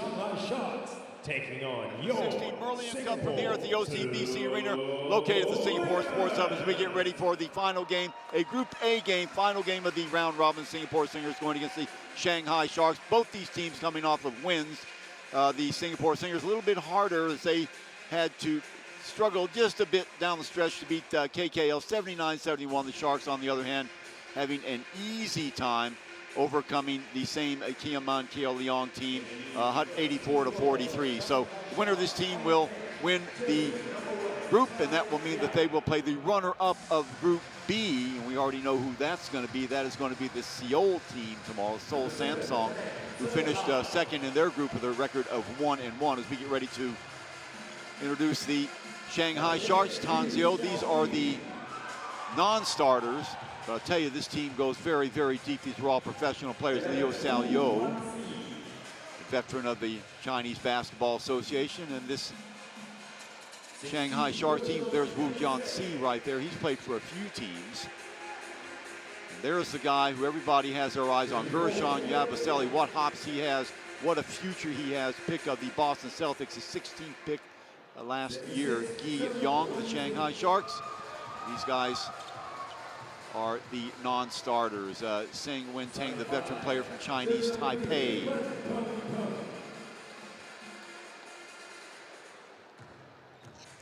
Shanghai Sharks taking on your 16 Merlion Cup from here at the OCBC Arena, located at the Singapore Sports Hub, as we get ready for the final game, a Group A game, final game of the round robin. Singapore Slingers going against the Shanghai Sharks. Both these teams coming off of wins. The Singapore Slingers a little bit harder as they had to struggle just a bit down the stretch to beat KKL 79-71. The Sharks, on the other hand, having an easy time overcoming the same Kiaman Keoleong team, 84-43. So the winner of this team will win the group, and that will mean that they will play the runner-up of Group B, and we already know who that's going to be. That is going to be the Seoul team tomorrow, Seoul Samsung, who finished second in their group with a record of 1-1. As we get ready to introduce the Shanghai Sharks, Tangzhou, these are the non-starters. But I'll tell you, this team goes very, very deep. These are all professional players. Liu Xiaoyou, a veteran of the Chinese Basketball Association, and this Shanghai Sharks team, there's Wu Jianxi right there. He's played for a few teams. And there's the guy who everybody has their eyes on, Gershon Yabusele. What hops he has, what a future he has. Pick of the Boston Celtics, his 16th pick last year. Gi Yong, the Shanghai Sharks. These guys are the non-starters. Sing Wentang, the veteran player from Chinese Taipei.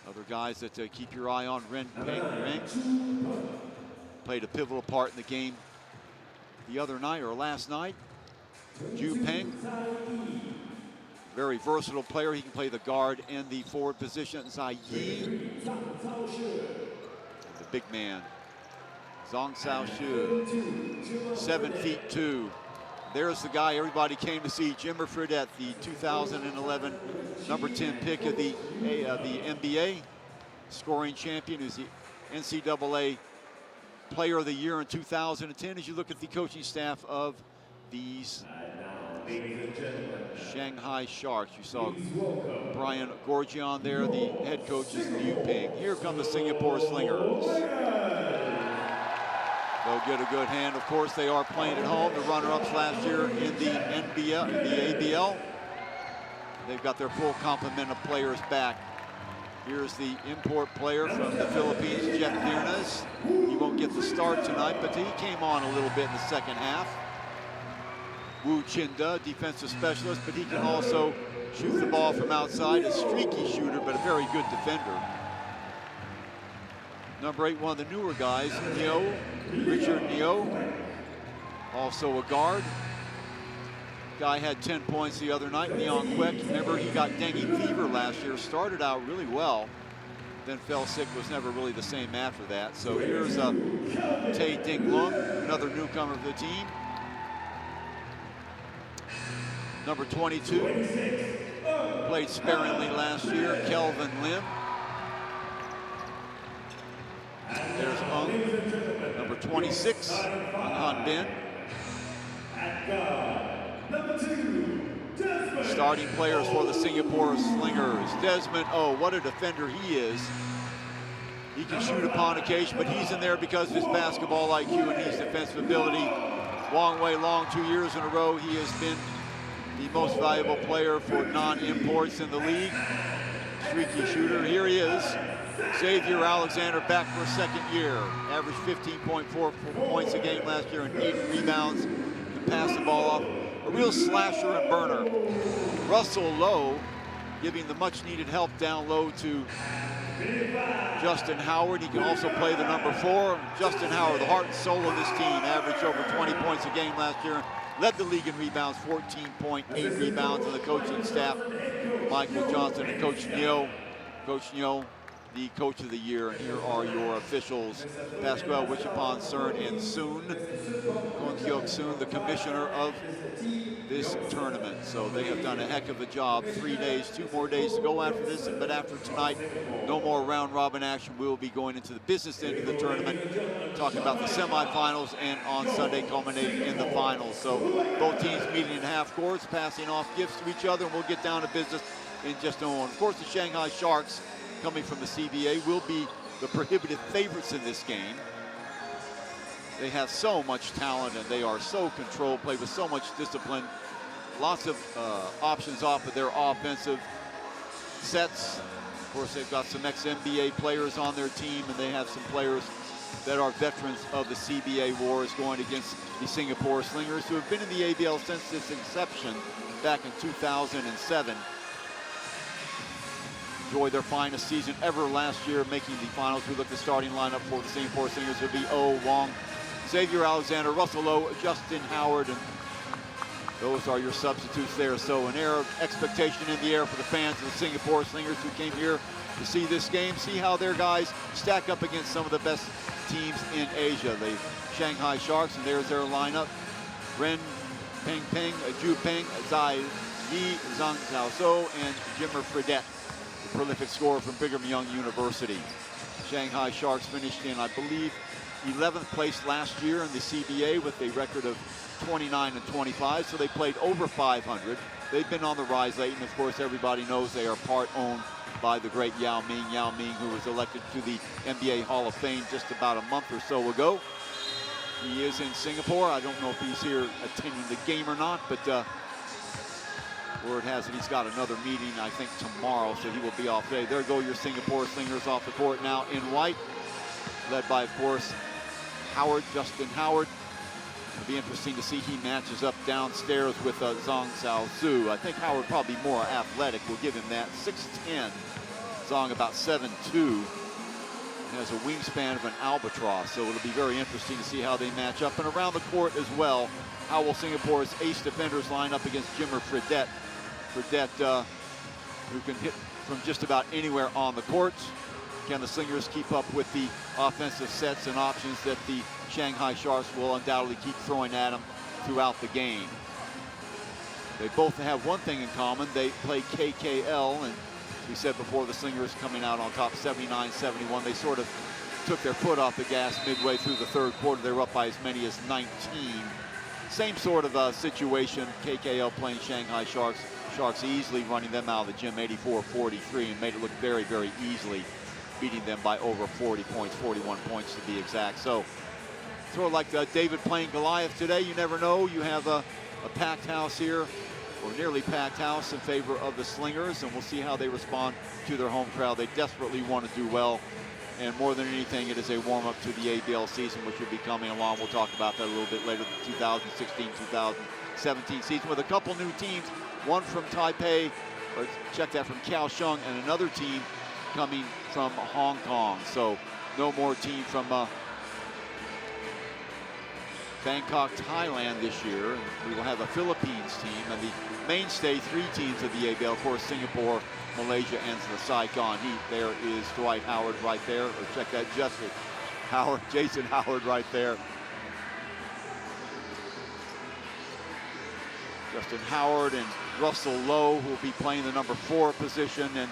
Other guys that keep your eye on, Ren Peng played a pivotal part in the game the other night, or last night. Ju Peng, very versatile player. He can play the guard and the forward position. Zhai, the big man. Zhaoxu, 7'2". There's the guy everybody came to see, Jimmer Fredette, the 2011 number 10 pick of the NBA, scoring champion, who's the NCAA Player of the Year in 2010. As you look at the coaching staff of these Shanghai Sharks, you saw Brian Gorgian there. The head coach is Liu Peng. Here come the Singapore Slingers. They'll get a good hand. Of course, they are playing at home. The runner-ups last year in the NBL, in the ABL. They've got their full complement of players back. Here's the import player from the Philippines, Jet Viernes. He won't get the start tonight, but he came on a little bit in the second half. Wu Chinda, defensive specialist, but he can also shoot the ball from outside. A streaky shooter, but a very good defender. Number 8, one of the newer guys, Neo, Richard Neo, also a guard. Guy had 10 points the other night, Leon Quick. Remember, he got dengue fever last year, started out really well, then fell sick, was never really the same after that. So here's Tae Ding Lung, another newcomer of the team. Number 22, played sparingly last year, Kelvin Lim. There's Ung, number 26, Han Bin. Starting players for the Singapore Slingers. Desmond, oh, what a defender he is. He can shoot upon occasion, but he's in there because of his basketball IQ and his defensive ability. Wong Wei Long, 2 years in a row, he has been the most valuable player for non-imports in the league. Streaky shooter, here he is. Xavier Alexander back for a second year. Averaged 15.4 points a game last year and 8 rebounds. Can pass the ball off. A real slasher and burner. Russel low, giving the much needed help down low to Justin Howard. He can also play the number 4. Justin Howard, the heart and soul of this team, averaged over 20 points a game last year. Led the league in rebounds, 14.8 rebounds, and the coaching staff, Michael Johnson and Coach Neo. Coach Neo, the Coach of the Year. And here are your officials: Pascal Wichapon Cern and Soon, Kwon Hyuk Soon, the commissioner of this tournament. So they have done a heck of a job. 3 days, 2 more days to go after this, but after tonight, no more round robin action. We will be going into the business end of the tournament, talking about the semifinals, and on Sunday culminating in the finals. So both teams meeting in half courts, passing off gifts to each other, and we'll get down to business in just a moment. Of course, the Shanghai Sharks, coming from the CBA, will be the prohibitive favorites in this game. They have so much talent and they are so controlled, play with so much discipline. lots of options off of their offensive sets. Of course, they've got some ex-NBA players on their team, and they have some players that are veterans of the CBA wars going against the Singapore Slingers, who have been in the ABL since its inception back in 2007. Enjoyed their finest season ever last year, making the finals. We look at the starting lineup for the Singapore Slingers. It would be Wong, Xavier, Alexander, Russel, Justin Howard, and those are your substitutes there. So an air of expectation in the air for the fans of the Singapore Slingers who came here to see this game, see how their guys stack up against some of the best teams in Asia. The Shanghai Sharks, and there's their lineup. Ren, Pengpeng, Peng, Zhai, Zhang, Zhaoxu, and Jimmer Fredette, the prolific scorer from Brigham Young University. Shanghai Sharks finished in, I believe, 11th place last year in the CBA with a record of 29-25, so they played over 500. They've been on the rise late, and of course everybody knows they are part owned by the great Yao Ming. Yao Ming, who was elected to the NBA Hall of Fame just about a month or so ago. He is in Singapore. I don't know if he's here attending the game or not, but word has it he's got another meeting, I think, tomorrow, so he will be off today. There go your Singapore Slingers off the court now in white, led by, of course, Howard, Justin Howard. It'll be interesting to see he matches up downstairs with Zhang Zhaoxu. I think Howard probably more athletic. We'll give him that. 6'10", Zhang about 7'2". Has a wingspan of an albatross, so it'll be very interesting to see how they match up. And around the court as well, how will Singapore's ace defenders line up against Jimmer Fredette? Fredette, who can hit from just about anywhere on the court. Can the Slingers keep up with the offensive sets and options that the Shanghai Sharks will undoubtedly keep throwing at them throughout the game? They both have one thing in common. They play KKL, and we said before, the Slingers coming out on top 79-71. They sort of took their foot off the gas midway through the third quarter. They were up by as many as 19. Same sort of situation, KKL playing Shanghai Sharks. Sharks easily running them out of the gym, 84-43, and made it look very, very easily, beating them by over 40 points, 41 points to be exact. So sort of like David playing Goliath today. You never know. You have a packed house here, or nearly packed house, in favor of the Slingers, and we'll see how they respond to their home crowd. They desperately want to do well, and more than anything, it is a warm-up to the ABL season, which will be coming along. We'll talk about that a little bit later, the 2016-2017 season, with a couple new teams, one from Taipei, or check that, from Kaohsiung, and another team coming from Hong Kong. So no more team from Bangkok, Thailand this year. We will have a Philippines team, and the mainstay three teams of the ABL, of course, Singapore, Malaysia, and the Saigon Heat. There is Dwight Howard right there, or check that, Jason Howard right there. Justin Howard and Russell Lowe, who will be playing the number 4 position, and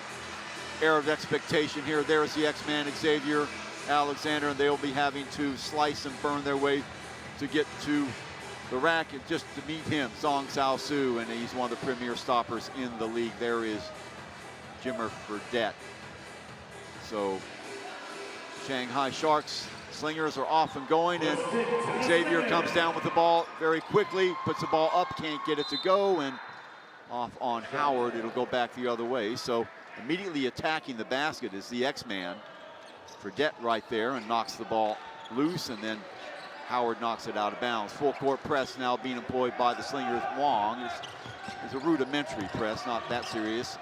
air of expectation here. There's the X-Man, Xavier, Alexander, and they'll be having to slice and burn their way to get to the rack, and just to meet him, Zhang Zhaoxu, and he's one of the premier stoppers in the league. There is Jimmer Fredette. So Shanghai Sharks Slingers are off and going, and Xavier comes down with the ball very quickly, puts the ball up, can't get it to go, and off on Howard. It'll go back the other way. So immediately attacking the basket is the X-Man, Fredette, right there, and knocks the ball loose, and then Howard knocks it out of bounds. Full court press now being employed by the Slingers. Wong is a rudimentary press, not that serious.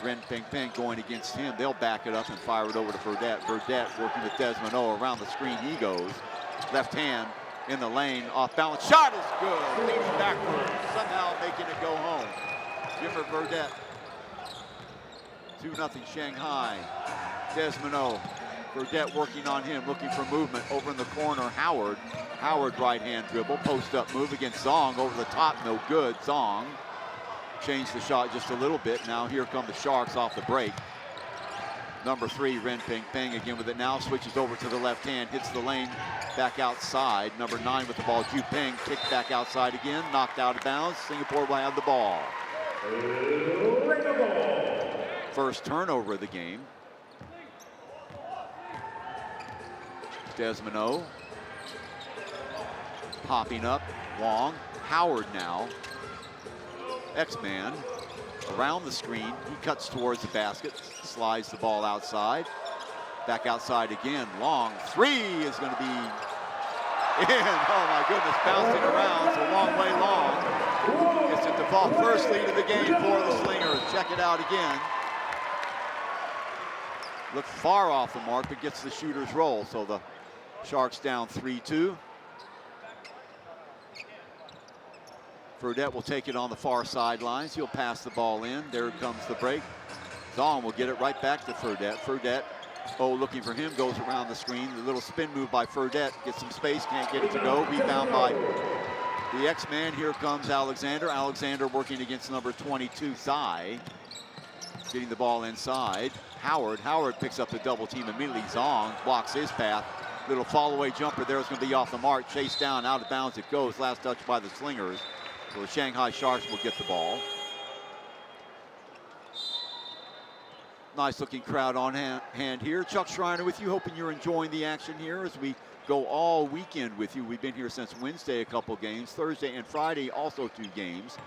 Ren Pengpeng going against him. They'll back it up and fire it over to Fredette. Fredette working with Desmond. Around the screen he goes. Left hand in the lane, off balance. Shot is good. Leaning backwards, somehow making it go home. Jimmer Fredette. 2-0 Shanghai. Desmond. Fredette working on him, looking for movement. Over in the corner, Howard. Howard right hand dribble, post up move against Zhang. Over the top, no good. Zhang changed the shot just a little bit. Now here come the Sharks off the break. Number 3, Ren Pengpeng again with it now. Switches over to the left hand, hits the lane, back outside. Number 9 with the ball, Peng, kicked back outside again, knocked out of bounds. Singapore will have the ball. First turnover of the game. Desmond popping up. Wong. Howard now. X-Man around the screen. He cuts towards the basket, slides the ball outside. Back outside again. Long three is going to be in. Oh my goodness, bouncing around. It's a long way long. Gets it to fall. First lead of the game for the Slingers. Check it out again. Looked far off the mark, but gets the shooter's roll. So the Sharks down 3-2. Fredette will take it on the far sidelines. He'll pass the ball in. There comes the break. Zhang will get it right back to Fredette. Fredette, looking for him, goes around the screen. The little spin move by Fredette, gets some space, can't get it to go. Rebound by the X-Man. Here comes Alexander. Alexander working against number 22, Zhai. Getting the ball inside. Howard picks up the double team immediately. Zhang blocks his path. Little fall-away jumper there is going to be off the mark. Chased down, out of bounds it goes. Last touch by the Slingers. So the Shanghai Sharks will get the ball. Nice looking crowd on hand here. Chuck Schreiner with you, hoping you're enjoying the action here as we go all weekend with you. We've been here since Wednesday, a couple games. Thursday and Friday, also 2 games.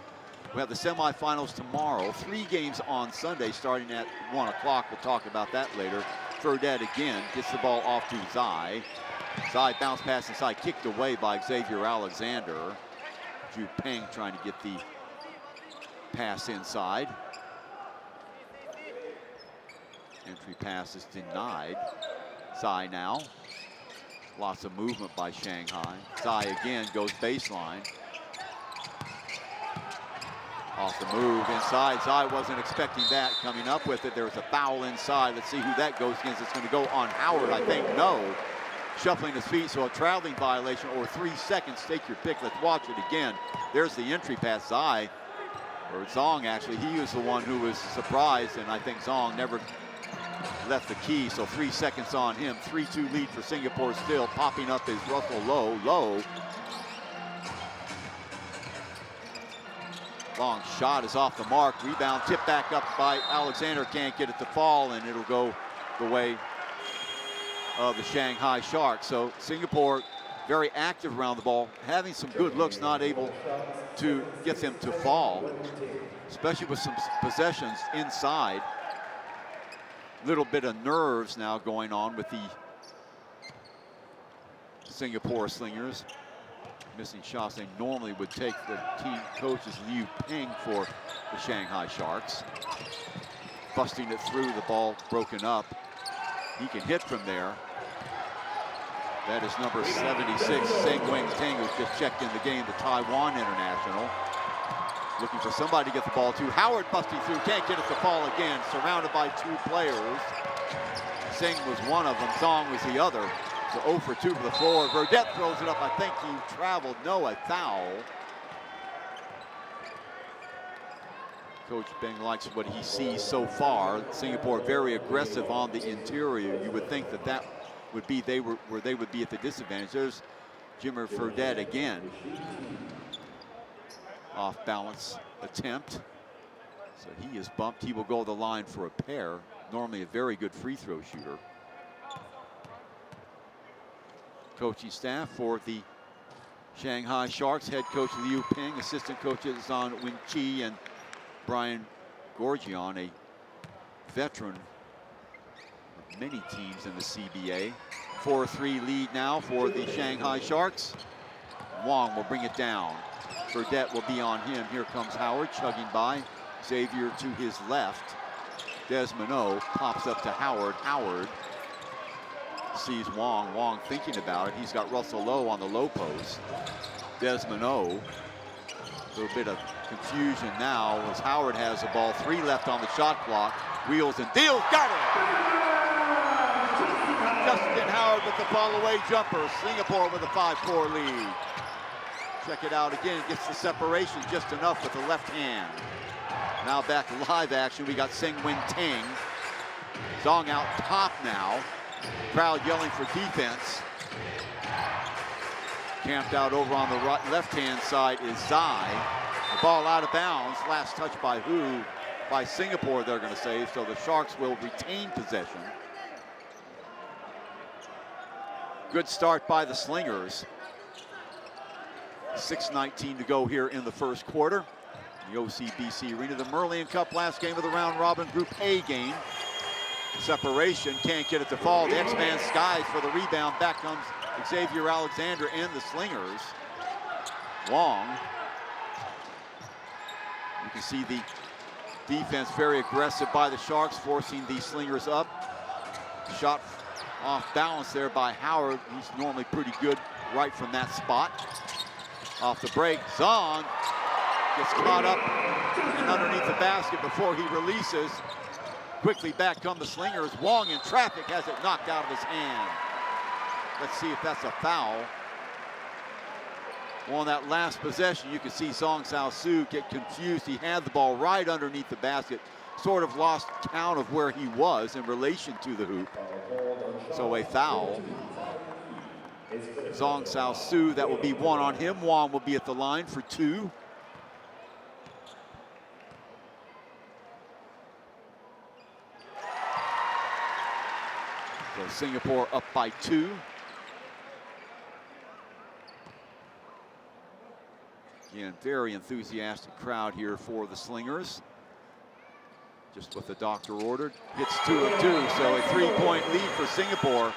We have the semifinals tomorrow. 3 games on Sunday, starting at 1 o'clock. We'll talk about that later. Fredette again gets the ball off to Zhai. Zhai bounce pass inside, kicked away by Xavier Alexander. Peng trying to get the pass inside. Entry pass is denied. Zhai now. Lots of movement by Shanghai. Zhai again goes baseline. Off the move inside. Zhai wasn't expecting that. Coming up with it. There's a foul inside. Let's see who that goes against. It's going to go on Howard, I think. No. Shuffling his feet, so a traveling violation or 3 seconds. Take your pick. Let's watch it again. There's the entry pass. Zhai, or Zhang actually, he was the one who was surprised, and I think Zhang never left the key, so 3 seconds on him. 3-2 lead for Singapore still. Popping up is Russel low. Long shot is off the mark. Rebound tipped back up by Alexander. Can't get it to fall, and it'll go the way of the Shanghai Sharks. So Singapore very active around the ball, having some good looks, not able to get them to fall, especially with some possessions inside. Little bit of nerves now going on with the Singapore Slingers. Missing shots they normally would take. The team coach is Peng for the Shanghai Sharks. Busting it through, the ball broken up. He can hit from there. That is number 76, Peng, who's just checked in the game, the Taiwan international. Looking for somebody to get the ball to. Howard busting through, can't get it to fall again. Surrounded by 2 players. Singh was one of them, Zhang was the other. So 0 for 2 to the floor. Fredette throws it up. I think he traveled. No, a foul. Coach Peng likes what he sees so far. Singapore very aggressive on the interior. You would think that would be where they would be at the disadvantage. There's Jimmer Fredette again. Off balance attempt. So he is bumped. He will go to the line for a pair. Normally a very good free throw shooter. Coaching staff for the Shanghai Sharks, head coach Liu Peng, assistant coaches Zhang Wenqi and Brian Gorgion, a veteran of many teams in the CBA. 4-3 lead now for the Shanghai Sharks. Wong will bring it down. Fredette will be on him. Here comes Howard chugging by. Xavier to his left. Desmond pops up to Howard. Howard sees Wong. Wong thinking about it. He's got Russel Lowe on the low post. Desmond a little bit of confusion now as Howard has the ball. 3 left on the shot clock. Wheels and deals. Got it! Justin Howard with the fall-away jumper. Singapore with a 5-4 lead. Check it out again. Gets the separation just enough with the left hand. Now back to live action. We got Sing Win Ting. Zhang out top now. Crowd yelling for defense. Camped out over on the left-hand side is Zhai. The ball out of bounds. Last touch by who? By Singapore, they're going to say. So the Sharks will retain possession. Good start by the Slingers. 6:19 to go here in the first quarter. The OCBC Arena, the Merlion Cup, last game of the round robin Group A game. Separation, can't get it to fall. The X-Man skies for the rebound. Back comes Xavier Alexander and the Slingers. Wong. You can see the defense very aggressive by the Sharks, forcing the Slingers up. Shot off balance there by Howard. He's normally pretty good right from that spot. Off the break, Zhang gets caught up and underneath the basket before he releases. Quickly back come the Slingers. Wong in traffic has it knocked out of his hand. Let's see if that's a foul. Well, on that last possession, you can see Zhaoxu get confused. He had the ball right underneath the basket, sort of lost count of where he was in relation to the hoop. So a foul. Zhaoxu, that will be one on him. Wong will be at the line for two. So Singapore up by two. Again, very enthusiastic crowd here for the Slingers. Just what the doctor ordered. Hits 2 of 2, so a 3-point lead for Singapore.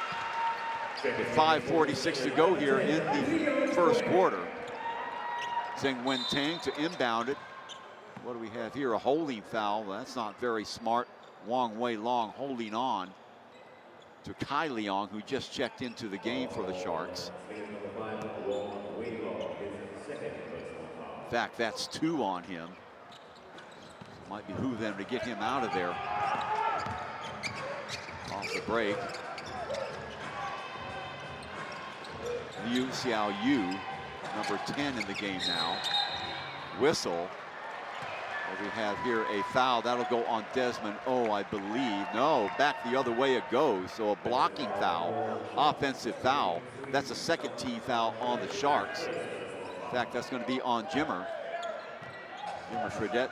With 5:46 to go here in the first quarter. Zheng Wentang to inbound it. What do we have here? A holding foul. That's not very smart. Wong Wei Long holding on to Kai Leong, who just checked into the game for the Sharks. In fact, that's 2 on him. Might behoove them to get him out of there. Off the break. Liu Xiao Yu, number 10 in the game now. Whistle. What we have here, a foul. That'll go on Desmond. Oh, I believe. No, back the other way it goes. So a blocking foul, offensive foul. That's a second team foul on the Sharks. In fact, that's going to be on Jimmer. Jimmer Fredette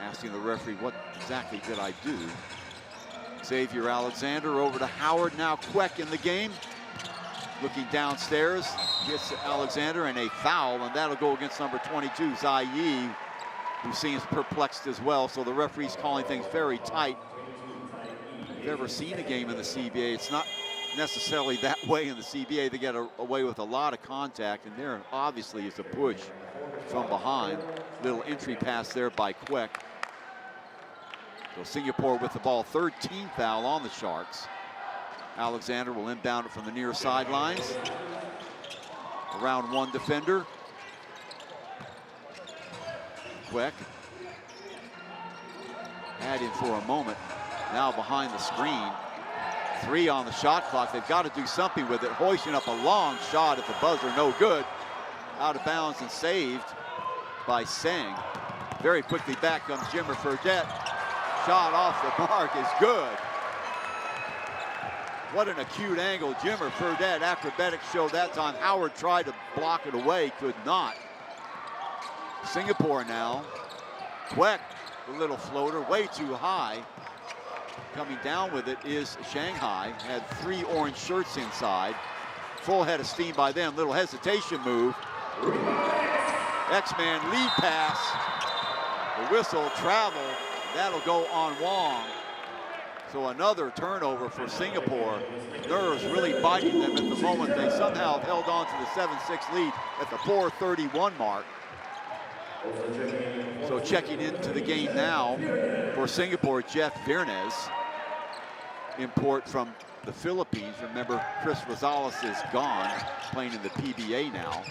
asking the referee, what exactly did I do? Xavier Alexander over to Howard. Now Queck in the game. Looking downstairs, gets Alexander, and a foul, and that'll go against number 22, Zhai, who seems perplexed as well. So the referee's calling things very tight. If you've ever seen a game in the CBA, it's not necessarily that way in the CBA. They get away with a lot of contact, and there obviously is a push from behind. Little entry pass there by Queck. So Singapore with the ball, 13th foul on the Sharks. Alexander will inbound it from the near sidelines. Around one defender. Queck had him for a moment. Now behind the screen. 3 on the shot clock. They've got to do something with it. Hoisting up a long shot at the buzzer. No good. Out of bounds and saved by Seng. Very quickly back comes Jimmer Fredette. Shot off the mark is good. What an acute angle. Jimmer Fredette, acrobatic show that time. Howard tried to block it away, could not. Singapore now. Queck, the little floater, way too high. Coming down with it is Shanghai. Had 3 orange shirts inside. Full head of steam by them. Little hesitation move. X-Man lead pass. The whistle, travel. That'll go on Wong. So another turnover for Singapore. Nerves really biting them at the moment. They somehow held on to the 7-6 lead at the 4:31 mark. So checking into the game now for Singapore, Jeff Virnes, import from the Philippines. Remember, Chris Rosales is gone, playing in the PBA now.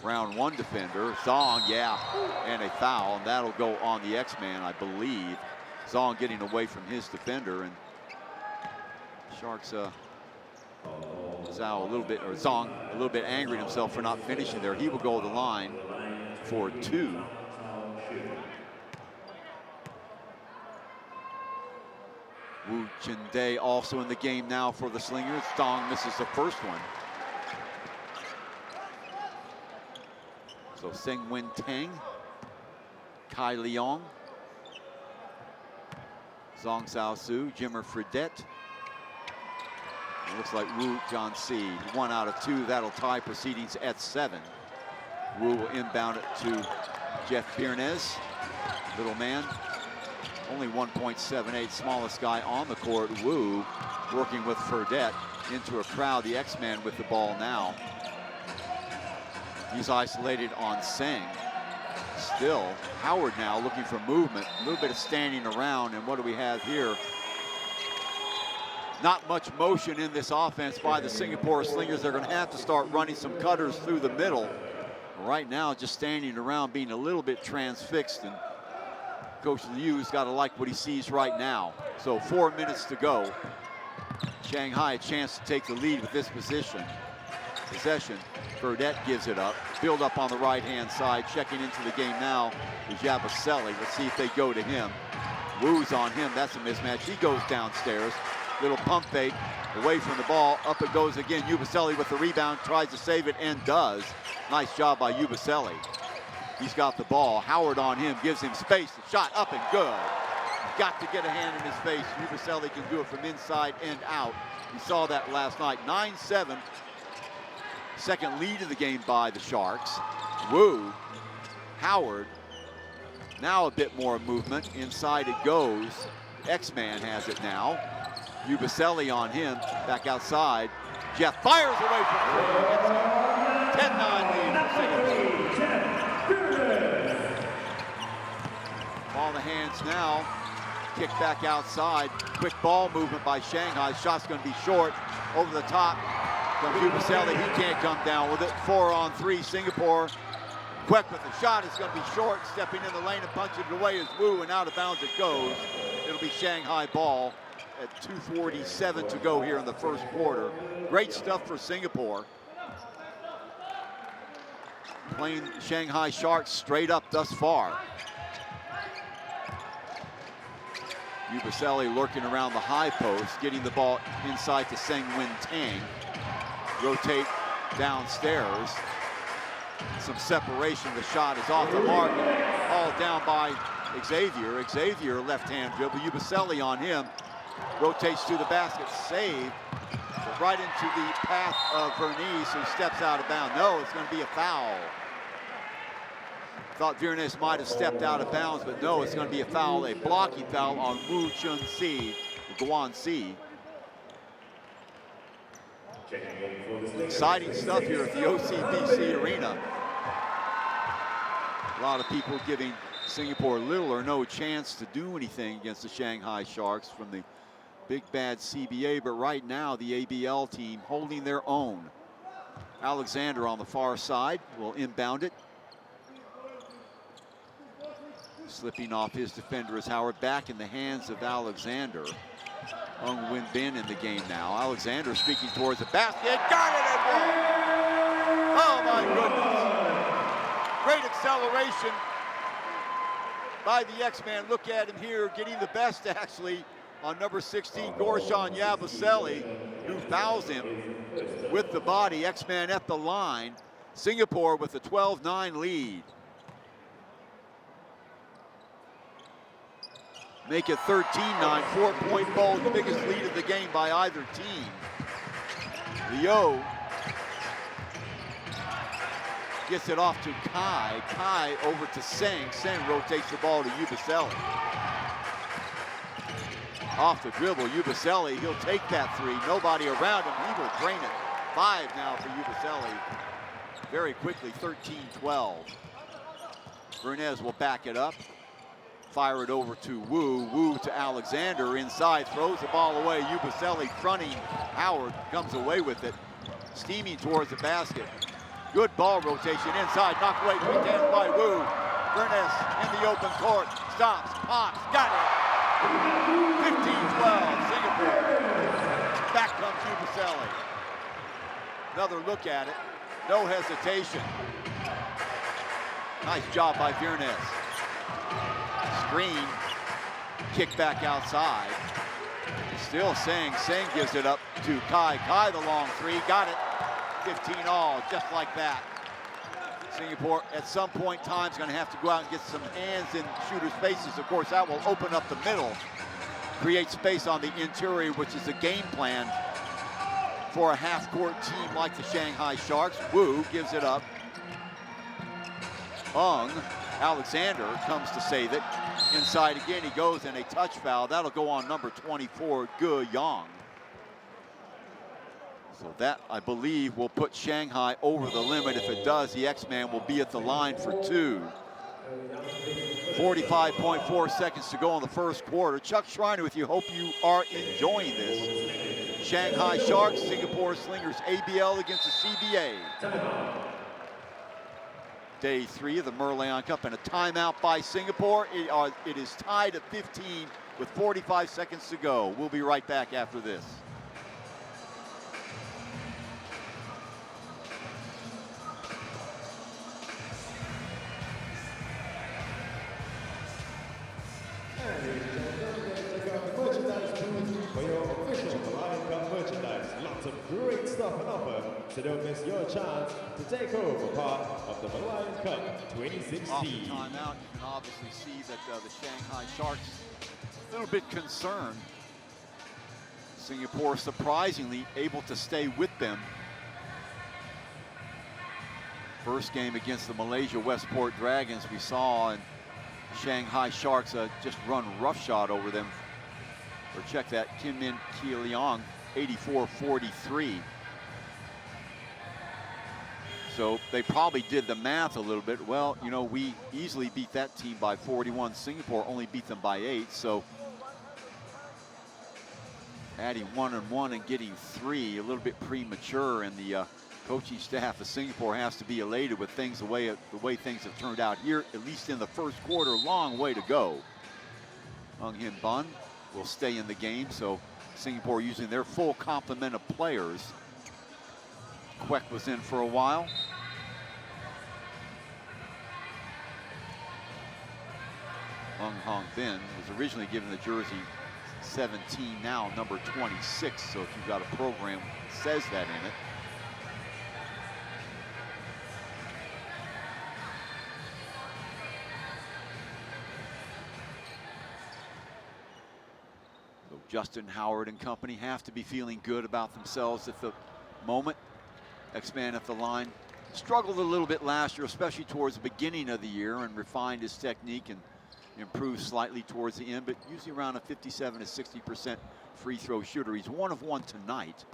Round 1 defender, Zhang, yeah, and a foul, and that'll go on the X-Man, I believe. Zhang getting away from his defender, and Sharks, Zhao a little bit, or Zhang a little bit angry at himself for not finishing there. He will go to the line for 2. Wu Jin-dae also in the game now for the Slingers. Zhang misses the first one. So Zheng Wentang, Kai Leong, Zhaoxu, Jimmer Fredette. It looks like Wu Jianxi, 1 out of 2. That'll tie proceedings at 7. Wu will inbound it to Jeff Birnez, little man. Only 1.78, smallest guy on the court. Wu working with Fredette into a crowd. The X-Man with the ball now. He's isolated on Seng. Still, Howard now looking for movement. A little bit of standing around, and what do we have here? Not much motion in this offense by the Singapore Slingers. They're going to have to start running some cutters through the middle. Right now, just standing around, being a little bit transfixed, and Coach Liu's got to like what he sees right now. So 4 minutes to go. Shanghai a chance to take the lead with this possession. Fredette gives it up. Build up on the right-hand side. Checking into the game now is Yabusele. Let's see if they go to him. Wu's on him. That's a mismatch. He goes downstairs. Little pump fake. Away from the ball. Up it goes again. Yabusele with the rebound. Tries to save it and does. Nice job by Yabusele. He's got the ball. Howard on him. Gives him space. The shot up and good. Got to get a hand in his face. Yabusele can do it from inside and out. We saw that last night. 9-7. Second lead of the game by the Sharks. Wu, Howard, now a bit more movement. Inside it goes. X-Man has it now. Yabusele on him, back outside. Jeff fires away from 3. 10-9 lead. Ball in the hands now. Kick back outside. Quick ball movement by Shanghai. Shot's going to be short. Over the top. From Yabusele, he can't come down with it. 4-on-3, Singapore. Kwek with the shot, it's gonna be short. Stepping in the lane and punching it away is Wu, and out of bounds it goes. It'll be Shanghai ball at 2:47 to go here in the first quarter. Great stuff for Singapore. Playing Shanghai Sharks straight up thus far. Yabusele lurking around the high post, getting the ball inside to Seng Win Tang. Rotate downstairs. Some separation. The shot is off the mark. All down by Xavier. Xavier left-hand dribble. Yabusele on him. Rotates to the basket. Save. Right into the path of Vernice, who steps out of bounds. No, it's going to be a foul. Thought Vernice might have stepped out of bounds, but no, it's going to be a foul. A blocking foul on Wu Chun-si, Guan-si. Exciting stuff here at the OCBC Arena. A lot of people giving Singapore little or no chance to do anything against the Shanghai Sharks from the big bad CBA, but right now the ABL team holding their own. Alexander on the far side will inbound it. Slipping off his defender is Howard. Back in the hands of Alexander. Ung Win Bin in the game now. Alexander speaking towards the basket. Got it at one! Oh my goodness. Great acceleration by the X-Man. Look at him here, getting the best actually on number 16, Gorshan Yabusele, who fouls him with the body. X-Man at the line. Singapore with a 12-9 lead. Make it 13-9, 4-point ball, the biggest lead of the game by either team. Liu gets it off to Kai. Kai over to Seng. Seng rotates the ball to Yabusele. Off the dribble, Yabusele, he'll take that three. Nobody around him, he will drain it. 5 now for Yabusele. Very quickly, 13-12. Bernays will back it up. Fire it over to Wu. Wu to Alexander inside, throws the ball away. Yabusele fronting Howard, comes away with it. Steaming towards the basket. Good ball rotation inside, knocked away, quick hands by Wu. Bernays in the open court, stops, pops, got it. 15-12, Singapore. Back comes Yabusele. Another look at it, no hesitation. Nice job by Bernays. Screen, kick back outside. Still Seng. Seng gives it up to Kai. Kai the long three, got it. 15 all, just like that. Singapore at some point in time is going to have to go out and get some hands in shooters' faces. Of course, that will open up the middle, create space on the interior, which is a game plan for a half-court team like the Shanghai Sharks. Wu gives it up Alexander comes to save it. Inside again, he goes, and a touch foul. That'll go on number 24, Ge Yang. So that, I believe, will put Shanghai over the limit. If it does, the X-Man will be at the line for 2. 45.4 seconds to go in the first quarter. Chuck Schreiner with you. Hope you are enjoying this. Shanghai Sharks, Singapore Slingers, ABL against the CBA. Day 3 of the Merlion Cup, and a timeout by Singapore. It is tied at 15 with 45 seconds to go. We'll be right back after this. Great stuff on offer, so don't miss your chance to take over part of the Merlion Cup 2016. Off the timeout, you can obviously see that the Shanghai Sharks a little bit concerned. Singapore surprisingly able to stay with them. First game against the Malaysia Westport Dragons, we saw, and Shanghai Sharks just run roughshod over them. Or check that, Kim Min Ki Leong, 84-43. So they probably did the math a little bit. Well, you know, we easily beat that team by 41. Singapore only beat them by 8. So adding 1 and 1 and getting 3, a little bit premature, and the coaching staff of Singapore has to be elated with things the way things have turned out here, at least in the first quarter. Long way to go. Hung Hin Bun will stay in the game, so Singapore using their full complement of players. Kwek was in for a while. Hong Bin was originally given the jersey 17, now number 26. So if you've got a program that says that in it. So Justin Howard and company have to be feeling good about themselves at the moment. X-Man at the line. Struggled a little bit last year, especially towards the beginning of the year, and refined his technique and improved slightly towards the end, but usually around a 57 to 60% free throw shooter. He's 1 of 1 tonight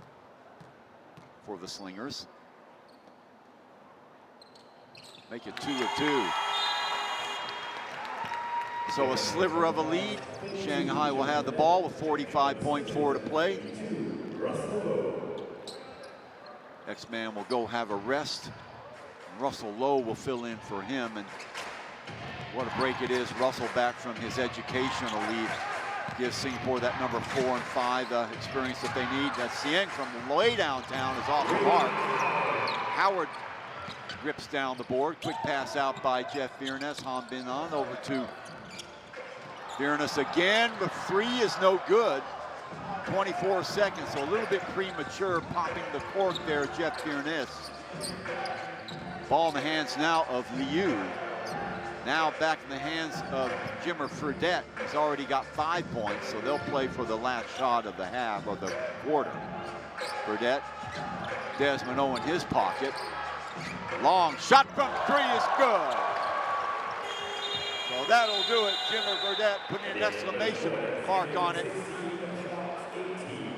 for the Slingers. Make it 2 of 2. So a sliver of a lead. Shanghai will have the ball with 45.4 to play. X-Man will go have a rest. Russell Lowe will fill in for him, and what a break it is. Russell back from his educational leave gives Singapore that number 4 and 5 experience that they need. That Sieng from way downtown is off the mark. Howard rips down the board. Quick pass out by Jeff Viernes. Han Bin on over to Viernes again, but 3 is no good. 24 seconds, so a little bit premature, popping the cork there, Jeff Viernes. Ball in the hands now of Liu. Now back in the hands of Jimmer Fredette. He's already got 5 points, so they'll play for the last shot of the half, or the quarter. Fredette, Desmond in his pocket. Long shot from 3 is good. So that'll do it. Jimmer Fredette putting an exclamation mark on it.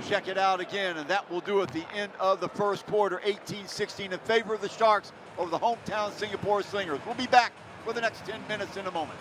Check it out again, and that will do it. The end of the first quarter, 18-16 in favor of the Sharks over the hometown Singapore Slingers. We'll be back for the next 10 minutes in a moment.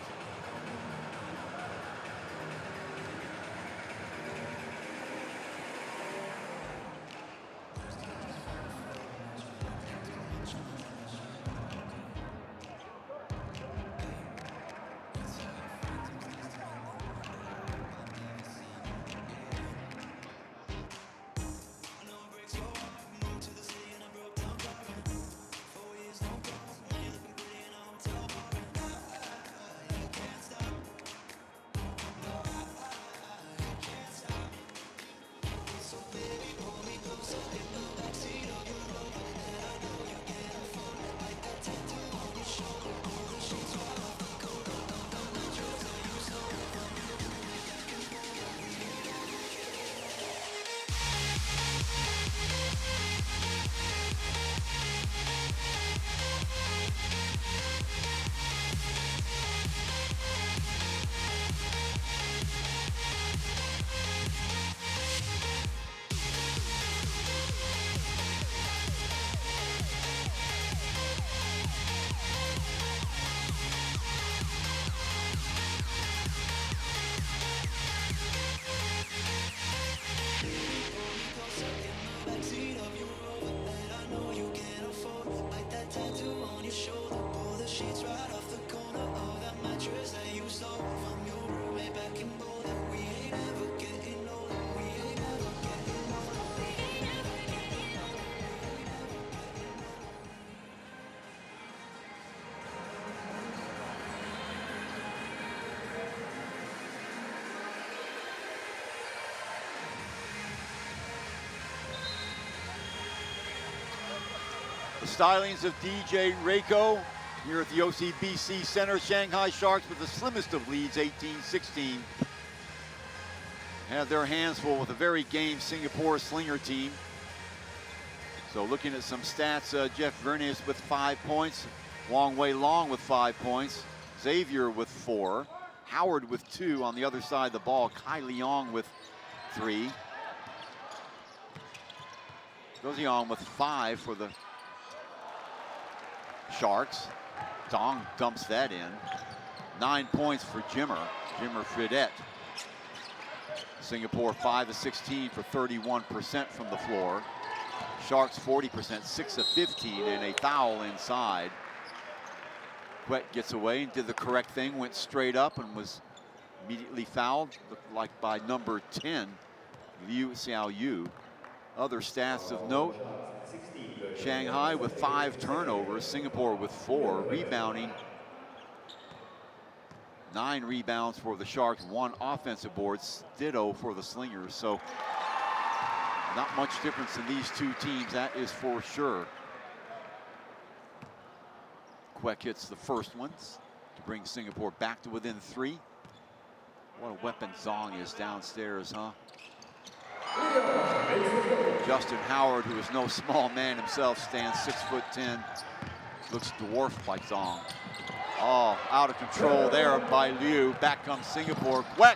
The stylings of DJ Reiko here at the OCBC Center. Shanghai Sharks with the slimmest of leads, 18-16. Have their hands full with a very game Singapore Slinger team. So looking at some stats, Jeff Vernius with 5 points. Wong Long with 5 points. Xavier with 4. Howard with 2 on the other side of the ball. Kai Leong with 3. Gozion with 5 for the Sharks. Zhang dumps that in. 9 points for Jimmer Fredette. Singapore 5 of 16 for 31% from the floor. Sharks 40%, 6 of 15, and a foul inside. Quet gets away and did the correct thing, went straight up and was immediately fouled, looked like by number 10, Liu Xiaoyu. Other stats of note, Shanghai with 5 turnovers, Singapore with 4, rebounding. 9 rebounds for the Sharks, 1 offensive board, ditto for the Slingers. So not much difference in these two teams, that is for sure. Quek hits the first ones to bring Singapore back to within 3. What a weapon Zhang is downstairs, huh? Justin Howard, who is no small man himself, stands 6'10", looks dwarfed by Zhang. Oh, out of control there by Liu. Back comes Singapore. Quek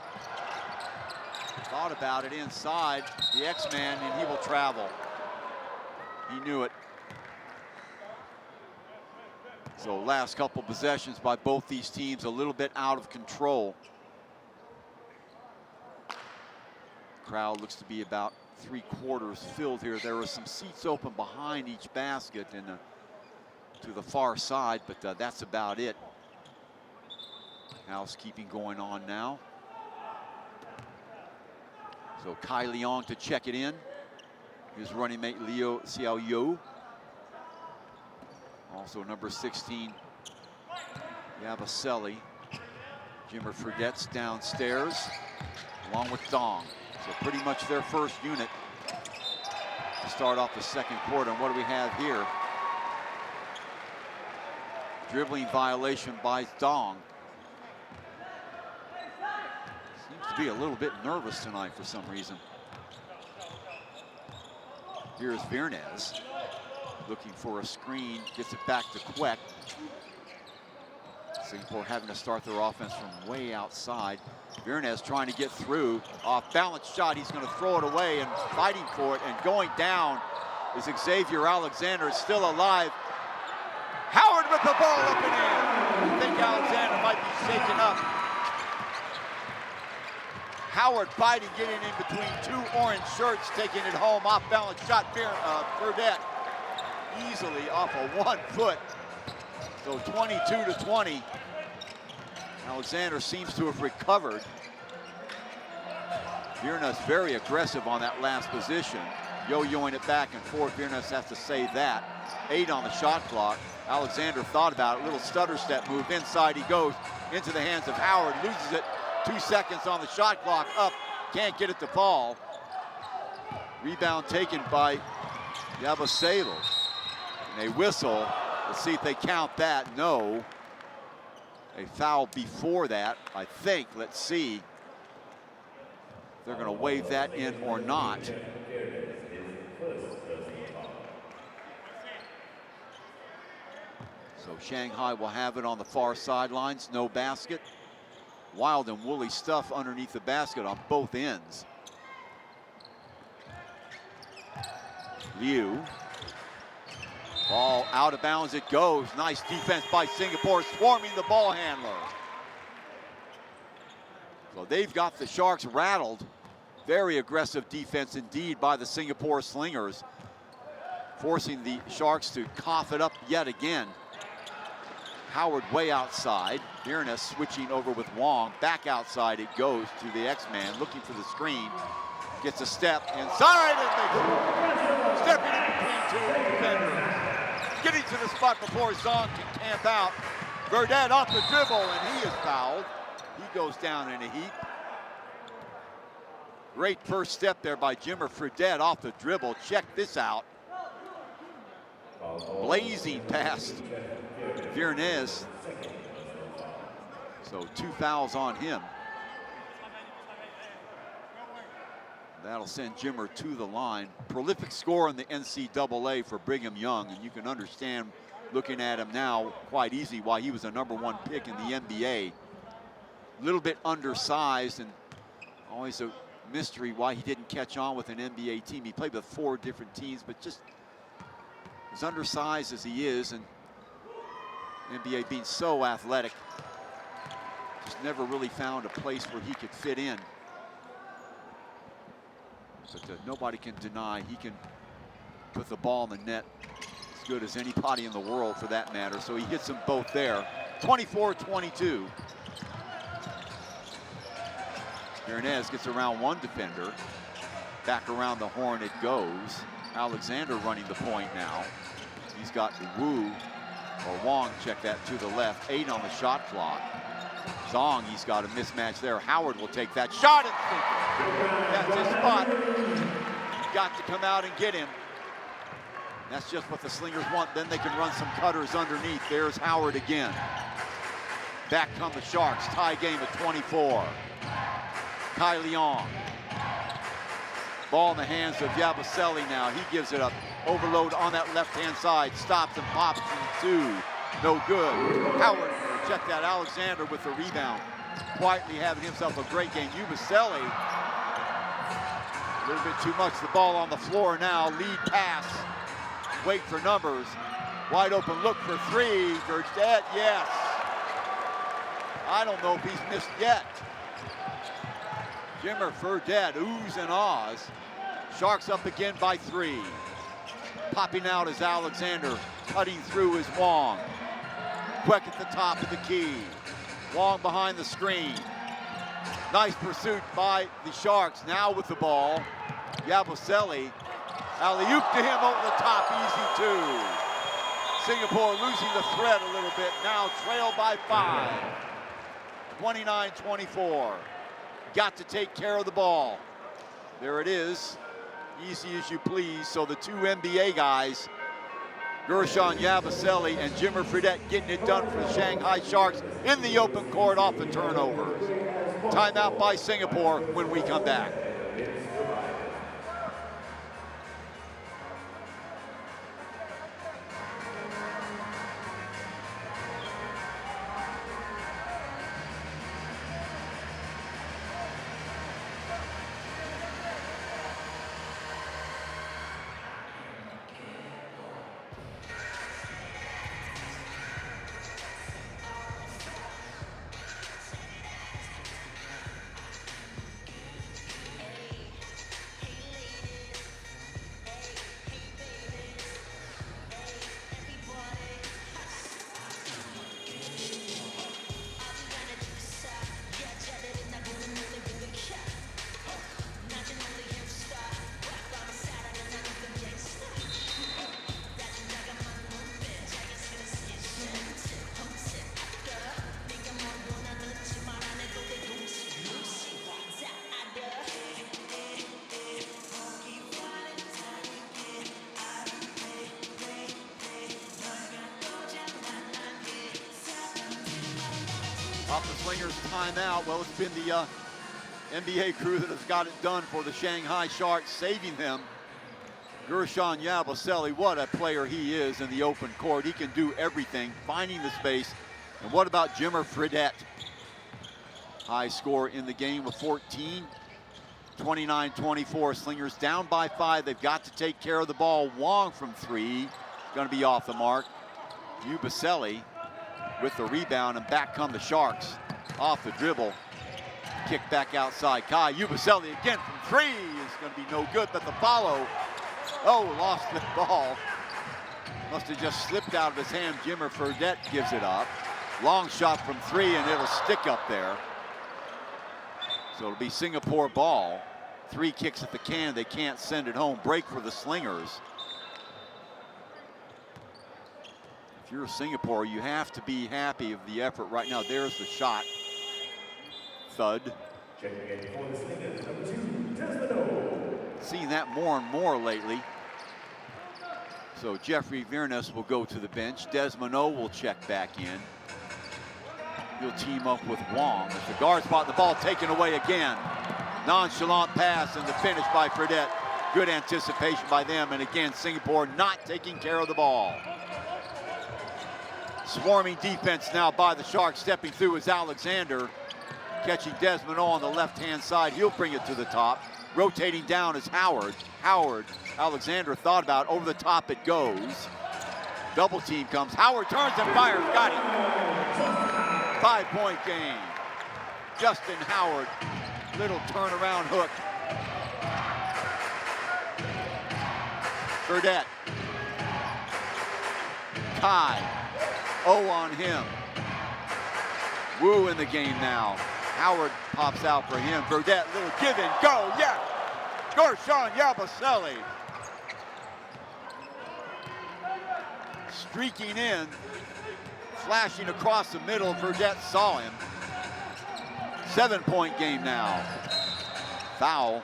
thought about it inside the X-Man, and he will travel. He knew it. So last couple possessions by both these teams a little bit out of control. Crowd looks to be about 3/4 filled here. There were some seats open behind each basket and to the far side, but that's about it. Housekeeping going on now. So Kai Leong to check it in. His running mate Liu Xiaoyu. Also number 16, Yabusele. Jimmer Fredette's downstairs, along with Zhang. So pretty much their first unit to start off the second quarter. And what do we have here? Dribbling violation by Zhang. Seems to be a little bit nervous tonight for some reason. Here's Vernius. Looking for a screen, gets it back to Quek. Singapore having to start their offense from way outside. Vernius trying to get through. Off balance shot, he's going to throw it away and fighting for it. And going down is Xavier Alexander, still alive. Howard with the ball up in air. I think Alexander might be shaken up. Howard fighting, getting in between 2 orange shirts, taking it home. Off balance shot, Fredette. Easily off of 1 foot. So 22-20. Alexander seems to have recovered. Vernius very aggressive on that last position. Yo-yoing it back and forth. Vernius has to save that. 8 on the shot clock. Alexander thought about it. Little stutter step move. Inside he goes. Into the hands of Howard. Loses it. 2 seconds on the shot clock. Up. Can't get it to fall. Rebound taken by Yabusele. And a whistle. Let's see if they count that. No. A foul before that, I think. Let's see if they're going to wave that in or not. So Shanghai will have it on the far sidelines. No basket. Wild and woolly stuff underneath the basket on both ends. Liu. Ball out of bounds it goes. Nice defense by Singapore, swarming the ball handler. So they've got the Sharks rattled. Very aggressive defense indeed by the Singapore Slingers, forcing the Sharks to cough it up yet again. Howard way outside. Vernius switching over with Wong. Back outside it goes to the X-Man, looking for the screen. Gets a step inside and stepping in between 2 defenders. Getting to the spot before Zhang can camp out. Fredette off the dribble, and he is fouled. He goes down in a heap. Great first step there by Jimmer Fredette off the dribble. Check this out. blazing past Viernes. So 2 fouls on him. That'll send Jimmer to the line. Prolific scorer in the NCAA for Brigham Young, and you can understand, looking at him now, quite easy why he was a #1 pick in the NBA. A little bit undersized, and always a mystery why he didn't catch on with an NBA team. He played with 4 different teams, but just as undersized as he is, and NBA being so athletic, just never really found a place where he could fit in. But nobody can deny he can put the ball in the net as good as anybody in the world, for that matter. So he hits them both there. 24-22. Viernes gets around one defender. Back around the horn it goes. Alexander running the point now. He's got Wu, or Wong, check that, to the left. 8 on the shot clock. Zhang, he's got a mismatch there. Howard will take that shot and sink it. That's his spot. Got to come out and get him. That's just what the Slingers want. Then they can run some cutters underneath. There's Howard again. Back come the Sharks. Tie game at 24. Kai Leon. Ball in the hands of Yabusele now. He gives it up. Overload on that left-hand side. Stops and pops in 2. No good. Howard, check that. Alexander with the rebound. Quietly having himself a great game. Yabusele, a little bit too much. The ball on the floor now. Lead pass. Wait for numbers. Wide open look for 3. Fredette, yes. I don't know if he's missed yet. Jimmer Fredette, oohs and ahs. Sharks up again by 3. Popping out is Alexander. Cutting through is Wong. Quick at the top of the key. Wong behind the screen. Nice pursuit by the Sharks. Now with the ball. Yabusele. Alley-oop to him over the top. Easy 2. Singapore losing the thread a little bit. Now trail by 5. 29-24. Got to take care of the ball. There it is. Easy as you please. So the 2 NBA guys, Gershon Yabusele and Jimmer Fredette, getting it done for the Shanghai Sharks in the open court off the turnovers. Timeout by Singapore when we come back. Off the Slingers timeout. Well, it's been the NBA crew that has got it done for the Shanghai Sharks, saving them. Gershon Yabusele, what a player he is in the open court. He can do everything, finding the space. And what about Jimmer Fredette? High score in the game with 14. 29-24. Slingers down by 5. They've got to take care of the ball. Wong from 3. Going to be off the mark. Yabusele with the rebound, and back come the Sharks. Off the dribble. Kick back outside. Kai Yabusele again from 3 is going to be no good, but the follow. Oh, lost the ball. Must have just slipped out of his hand. Jimmer Fredette gives it up. Long shot from 3, and it'll stick up there. So it'll be Singapore ball. 3 kicks at the can. They can't send it home. Break for the Slingers. If you're Singapore, you have to be happy of the effort right now. There's the shot. Thud. Seeing that more and more lately. So Jeffrey Virnes will go to the bench. Desmond will check back in. He'll team up with Wong. As the guard spot, the ball taken away again. Nonchalant pass and the finish by Fredette. Good anticipation by them, and again, Singapore not taking care of the ball. Swarming defense now by the Sharks. Stepping through is Alexander. Catching Desmond on the left-hand side. He'll bring it to the top. Rotating down is Howard. Alexander thought about, over the top it goes. Double team comes. Howard turns and fires. Got it. 5-point game. Justin Howard. Little turnaround hook. Fredette. Kai. On him. Wu in the game now. Howard pops out for him. Fredette, little give and go. Yeah. Gershon Yabusele. Streaking in. Flashing across the middle. Fredette saw him. 7-point game now. Foul.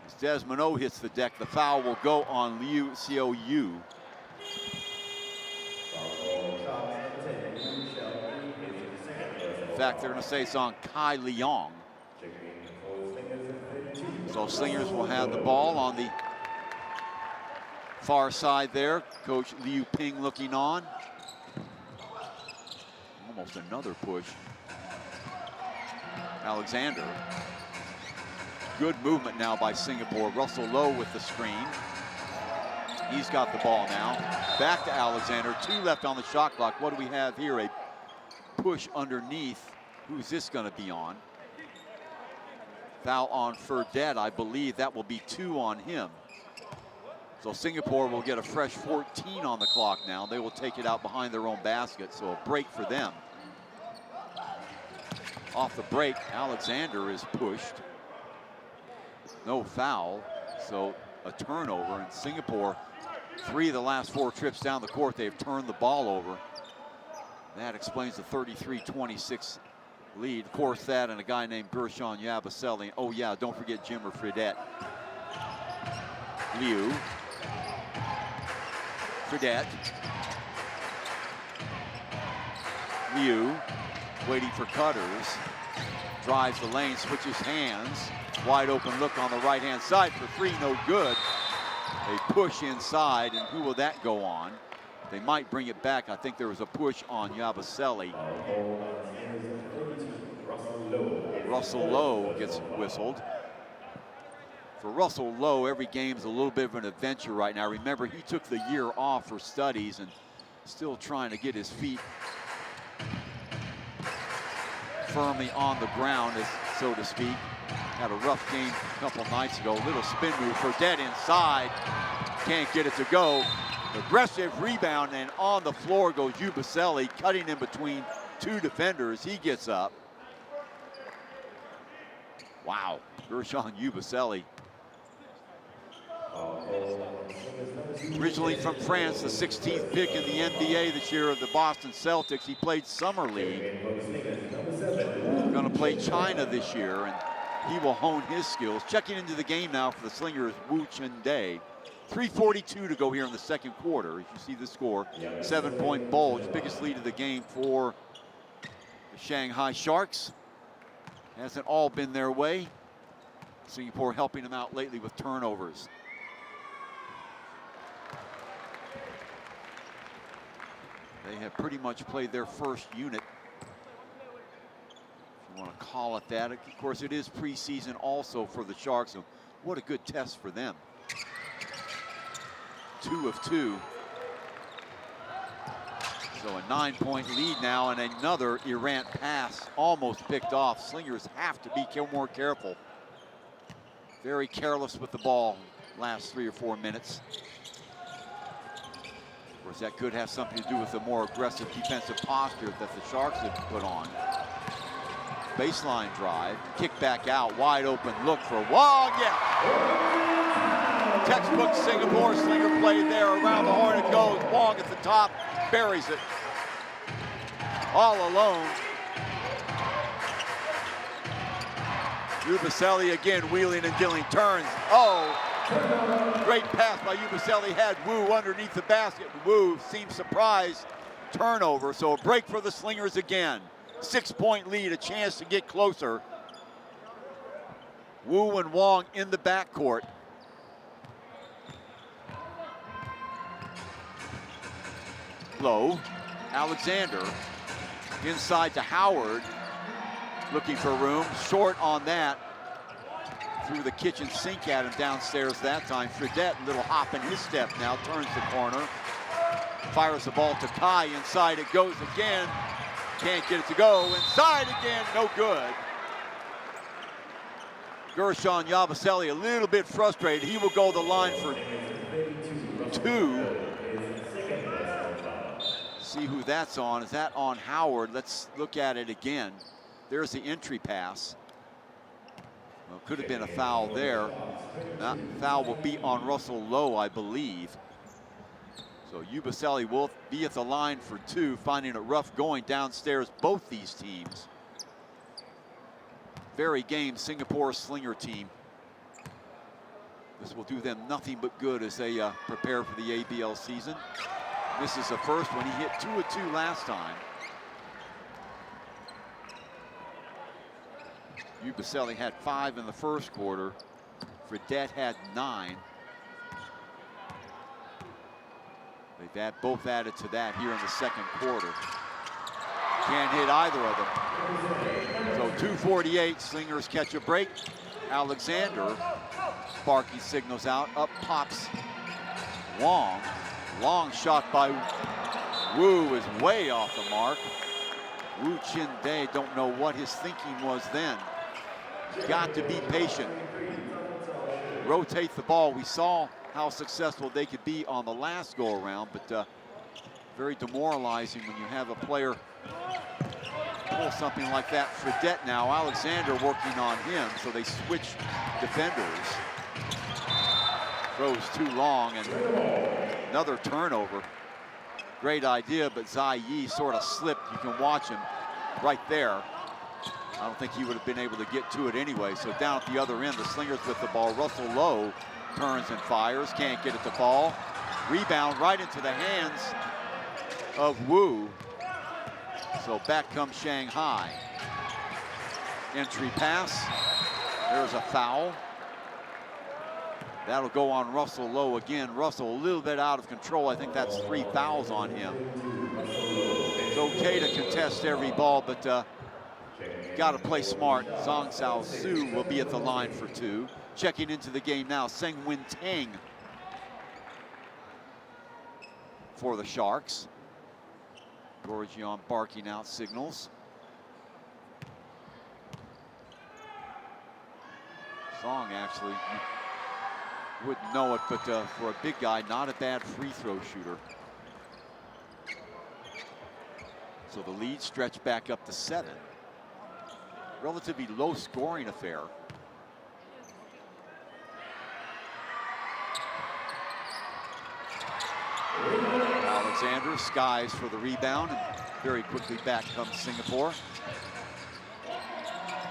As Desmond hits the deck, the foul will go on Liu Xiaoyu. In fact, they're going to say it's on Kai Leong. So Slingers will have the ball on the far side there. Coach Liu Ping looking on. Almost another push. Alexander. Good movement now by Singapore. Russel Lowe with the screen. He's got the ball now. Back to Alexander. 2 left on the shot clock. What do we have here? A push underneath. Who's this going to be on? Foul on Fredette. I believe that will be 2 on him. So Singapore will get a fresh 14 on the clock now. They will take it out behind their own basket, so a break for them. Off the break, Alexander is pushed. No foul, so a turnover. And Singapore, 3 of the last 4 trips down the court, they've turned the ball over. That explains the 33-26 lead. Of course, that and a guy named Gershon Yabusele. Oh yeah, don't forget Jimmer Fredette. Liu. Fredette. Liu, waiting for cutters. Drives the lane, switches hands. Wide open look on the right-hand side for 3, no good. A push inside, and who will that go on? They might bring it back. I think there was a push on Yabusele. Russel Lowe gets whistled. For Russel Lowe, every game is a little bit of an adventure right now. Remember, he took the year off for studies and still trying to get his feet firmly on the ground, so to speak. Had a rough game a couple nights ago. Little spin move for Fredette inside. Can't get it to go. Aggressive rebound, and on the floor goes Yabusele, cutting in between 2 defenders. He gets up. Wow, Gershon Yabusele. Originally from France, the 16th pick in the NBA this year of the Boston Celtics. He played Summer League. Going to play China this year, and he will hone his skills. Checking into the game now for the Slingers, Wu Chen-Day. 3:42 to go here in the second quarter. As you see the score, 7-point bulge, biggest lead of the game for the Shanghai Sharks. Hasn't all been their way. Singapore helping them out lately with turnovers. They have pretty much played their first unit, if you want to call it that. Of course, it is preseason also for the Sharks, so what a good test for them. 2 of 2. So a 9-point lead now, and another errant pass almost picked off. Slingers have to be more careful. Very careless with the ball last 3 or 4 minutes. Of course, that could have something to do with the more aggressive defensive posture that the Sharks have put on. Baseline drive, kick back out, wide open look for Wong, yeah! Textbook Singapore, Slinger play there, around the horn it goes. Wong at the top, buries it. All alone. Yabusele again, wheeling and dealing, turns. Oh, Great pass by Ubaselli, had Wu underneath the basket. Wu seems surprised. Turnover, so a break for the Slingers again. 6-point lead, a chance to get closer. Wu and Wong in the backcourt. Low, Alexander inside to Howard, looking for room, short on that. Threw the kitchen sink at him downstairs that time. Fredette, little hop in his step now, turns the corner. Fires the ball to Kai, inside it goes again. Can't get it to go, inside again, no good. Gershon Yabusele a little bit frustrated. He will go the line for 2. See who that's on. Is that on Howard? Let's look at it again. There's the entry pass. Well, could have been a foul there. That foul will be on Russell Lowe, I believe. So Yabusele will be at the line for 2, finding it rough going downstairs, both these teams. Very game Singapore Slinger team. This will do them nothing but good as they prepare for the ABL season. This is the first one. He hit 2 of 2 last time. Yabusele had 5 in the first quarter. Fredette had 9. They've both added to that here in the second quarter. Can't hit either of them. So 2:48, Slingers catch a break. Alexander, Sparky signals out, up pops Wong. Long shot by Wu is way off the mark. Wu Chin Day, don't know what his thinking was then. Got to be patient. Rotate the ball. We saw how successful they could be on the last go around, but very demoralizing when you have a player pull something like that. Fredette now, Alexander working on him, so they switch defenders. Throws too long and another turnover. Great idea, but Zhai sort of slipped. You can watch him right there. I don't think he would have been able to get to it anyway. So down at the other end, the Slingers with the ball. Russell Lowe turns and fires, can't get it to fall. Rebound right into the hands of Wu. So back comes Shanghai. Entry pass, there's a foul. That'll go on Russell Lowe again. Russell a little bit out of control. I think that's 3 fouls on him. It's okay to contest every ball, but got to play smart. Zhaoxu will be at the line for 2. Checking into the game now, Seng-Win Tang for the Sharks. Gorgion barking out signals. Song actually, you wouldn't know it, but for a big guy, not a bad free throw shooter. So the lead stretched back up to 7. Relatively low scoring affair. Alexander skies for the rebound, and very quickly back comes Singapore.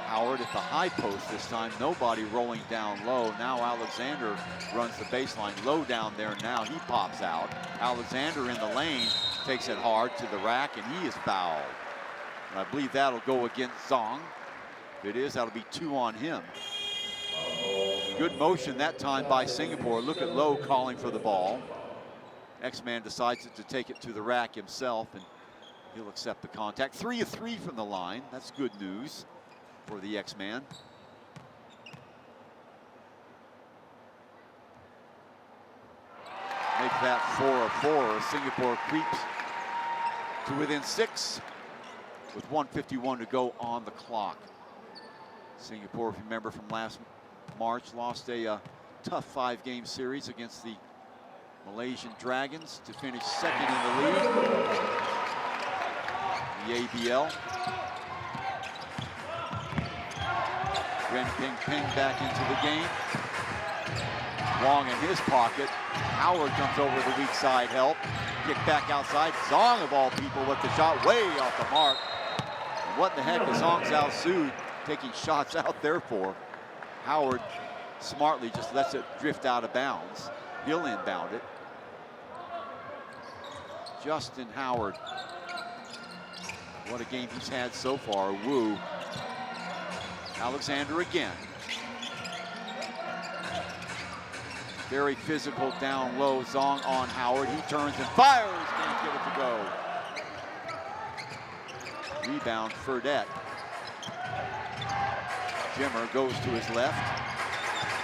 Howard at the high post this time, nobody rolling down low. Now Alexander runs the baseline, low down there now, he pops out. Alexander in the lane, takes it hard to the rack, and he is fouled. And I believe that'll go against Zhang. If it is, that'll be 2 on him. Good motion that time by Singapore. Look at Lowe calling for the ball. X-Man decides to take it to the rack himself, and he'll accept the contact. 3 of 3 from the line. That's good news for the X-Man. Make that 4 of 4. Singapore creeps to within 6 with 1:51 to go on the clock. Singapore, if you remember from last March, lost a tough 5-game series against the Malaysian Dragons to finish second in the league. The ABL. Pengpeng back into the game. Wong in his pocket. Howard comes over the weak side help. Kick back outside. Zhang of all people with the shot way off the mark. And what the heck is Zhaoxu taking shots out there for? Howard smartly just lets it drift out of bounds. He'll inbound it. Justin Howard. What a game he's had so far. Wu. Alexander again. Very physical down low. Zhang on Howard. He turns and fires. Can't get it to go. Rebound, Fredette. Jimmer goes to his left.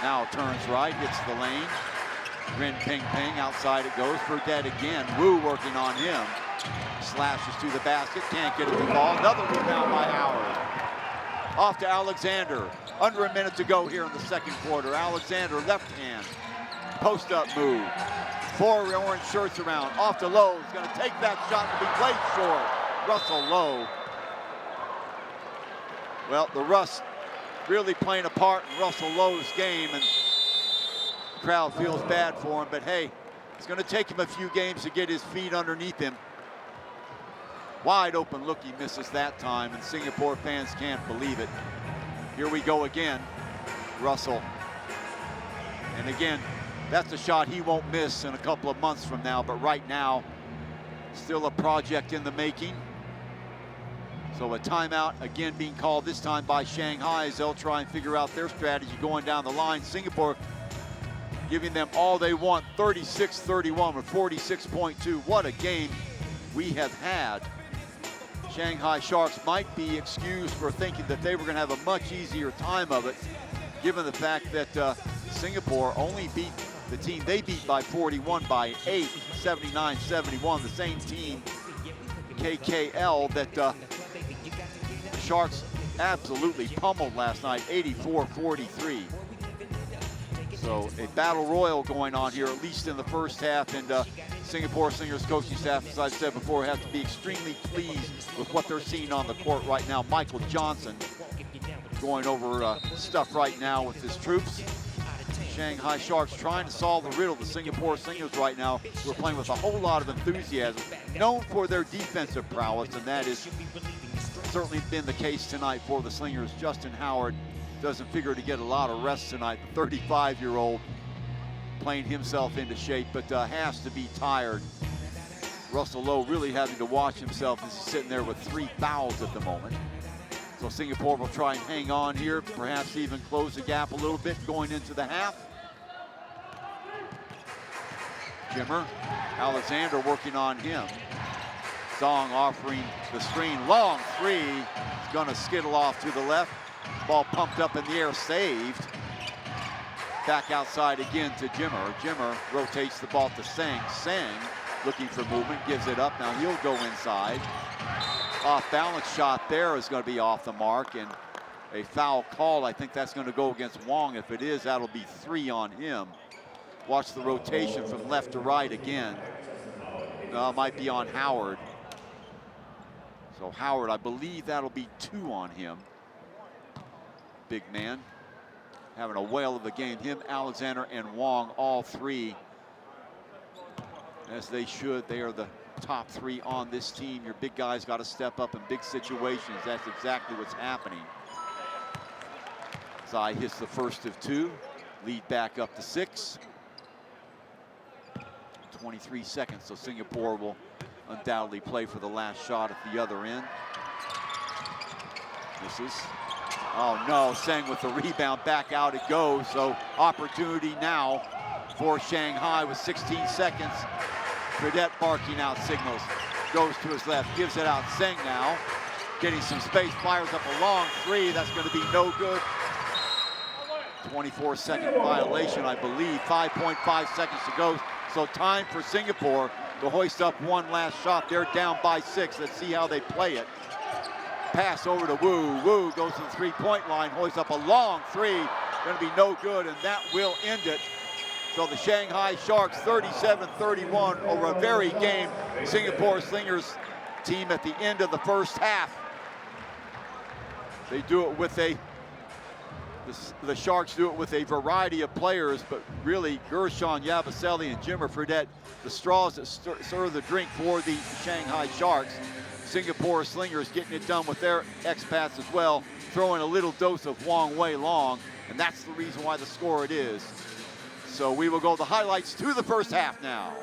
Now turns right, hits the lane. Pengpeng, outside it goes. Fredette again. Wu working on him. Slashes to the basket, can't get it to fall. Another rebound by Howard. Off to Alexander. Under a minute to go here in the second quarter. Alexander, left hand. Post-up move. 4 orange shirts around. Off to Lowe. He's going to take that shot and be played short. Russel Lowe. Well, the Russ really playing a part in Russell Lowe's game, and the crowd feels bad for him, but hey, it's going to take him a few games to get his feet underneath him. Wide open look, he misses that time, and Singapore fans can't believe it. Here we go again, Russell. And again, that's a shot he won't miss in a couple of months from now, but right now, still a project in the making. So a timeout again being called, this time by Shanghai, as they'll try and figure out their strategy going down the line. Singapore giving them all they want, 36-31 with 46.2. What a game we have had. Shanghai Sharks might be excused for thinking that they were going to have a much easier time of it, given the fact that Singapore only beat the team they beat by 41 by 8, 79-71, the same team, KKL, that the Sharks absolutely pummeled last night, 84-43. So a battle royal going on here, at least in the first half, and Singapore Slingers coaching staff, as I said before, have to be extremely pleased with what they're seeing on the court right now. Michael Johnson going over stuff right now with his troops. Shanghai Sharks trying to solve the riddle. The Singapore Slingers right now, we're playing with a whole lot of enthusiasm, known for their defensive prowess, and that is certainly been the case tonight for the Slingers. Justin Howard doesn't figure to get a lot of rest tonight. The 35-year-old playing himself into shape, but has to be tired. Russell Lowe really having to watch himself as he's sitting there with 3 fouls at the moment. So Singapore will try and hang on here, perhaps even close the gap a little bit going into the half. Jimmer, Alexander working on him. Zhang offering the screen, long three. He's gonna skittle off to the left. Ball pumped up in the air, saved. Back outside again to Jimmer. Jimmer rotates the ball to Sang. Sang looking for movement, gives it up. Now he'll go inside. Off balance shot there is gonna be off the mark, and a foul call. I think that's gonna go against Wong. If it is, that'll be 3 on him. Watch the rotation from left to right again. Might be on Howard. So Howard, I believe that'll be 2 on him. Big man, having a whale of a game. Him, Alexander, and Wong, all 3, as they should. They are the top 3 on this team. Your big guys got to step up in big situations. That's exactly what's happening. Zhai hits the first of 2. Lead back up to 6. 23 seconds, so Singapore will undoubtedly play for the last shot at the other end. Misses. Oh no, Sang with the rebound, back out it goes. So opportunity now for Shanghai with 16 seconds. Fredette barking out signals. Goes to his left, gives it out. Sang now, getting some space, fires up a long 3. That's going to be no good. 24-second violation, I believe. 5.5 seconds to go. So time for Singapore to hoist up one last shot. They're down by 6. Let's see how they play it. Pass over to Wu. Wu goes to the 3-point line, hoists up a long 3. Going to be no good, and that will end it. So the Shanghai Sharks 37-31 over a very game Singapore Slingers team at the end of the first half. They do it with the Sharks do it with a variety of players, but really Gershon, Yabusele, and Jimmer Fredette, the straws that stir the drink for the Shanghai Sharks. Singapore Slingers getting it done with their expats as well, throwing a little dose of Wong Wei Long, and that's the reason why the score it is. So we will go the highlights to the first half now.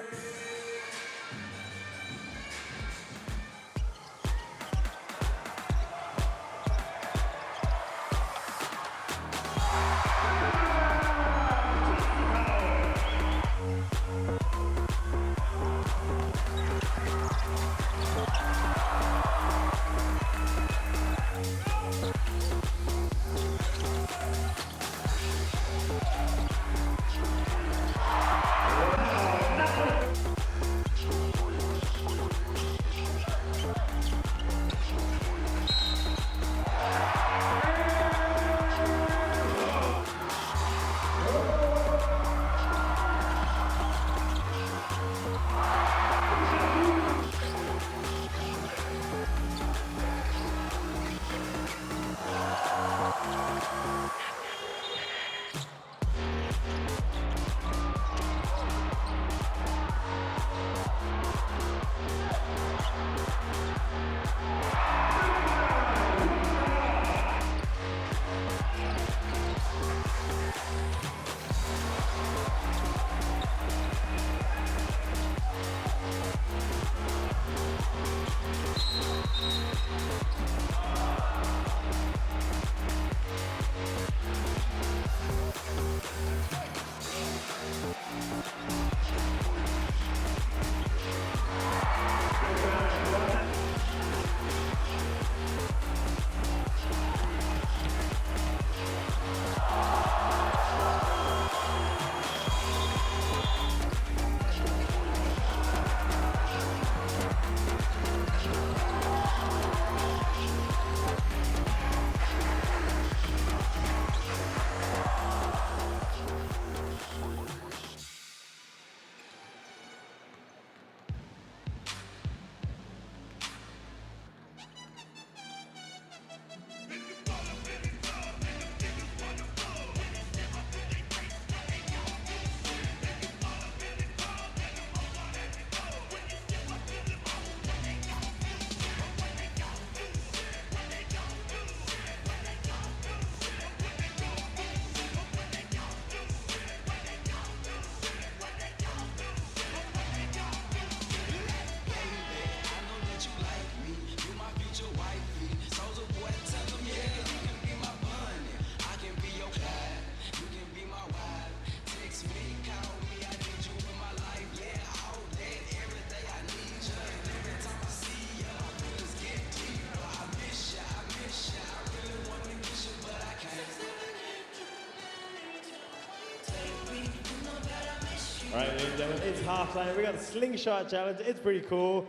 All right, ladies and gentlemen, it's halftime. We got the slingshot challenge. It's pretty cool.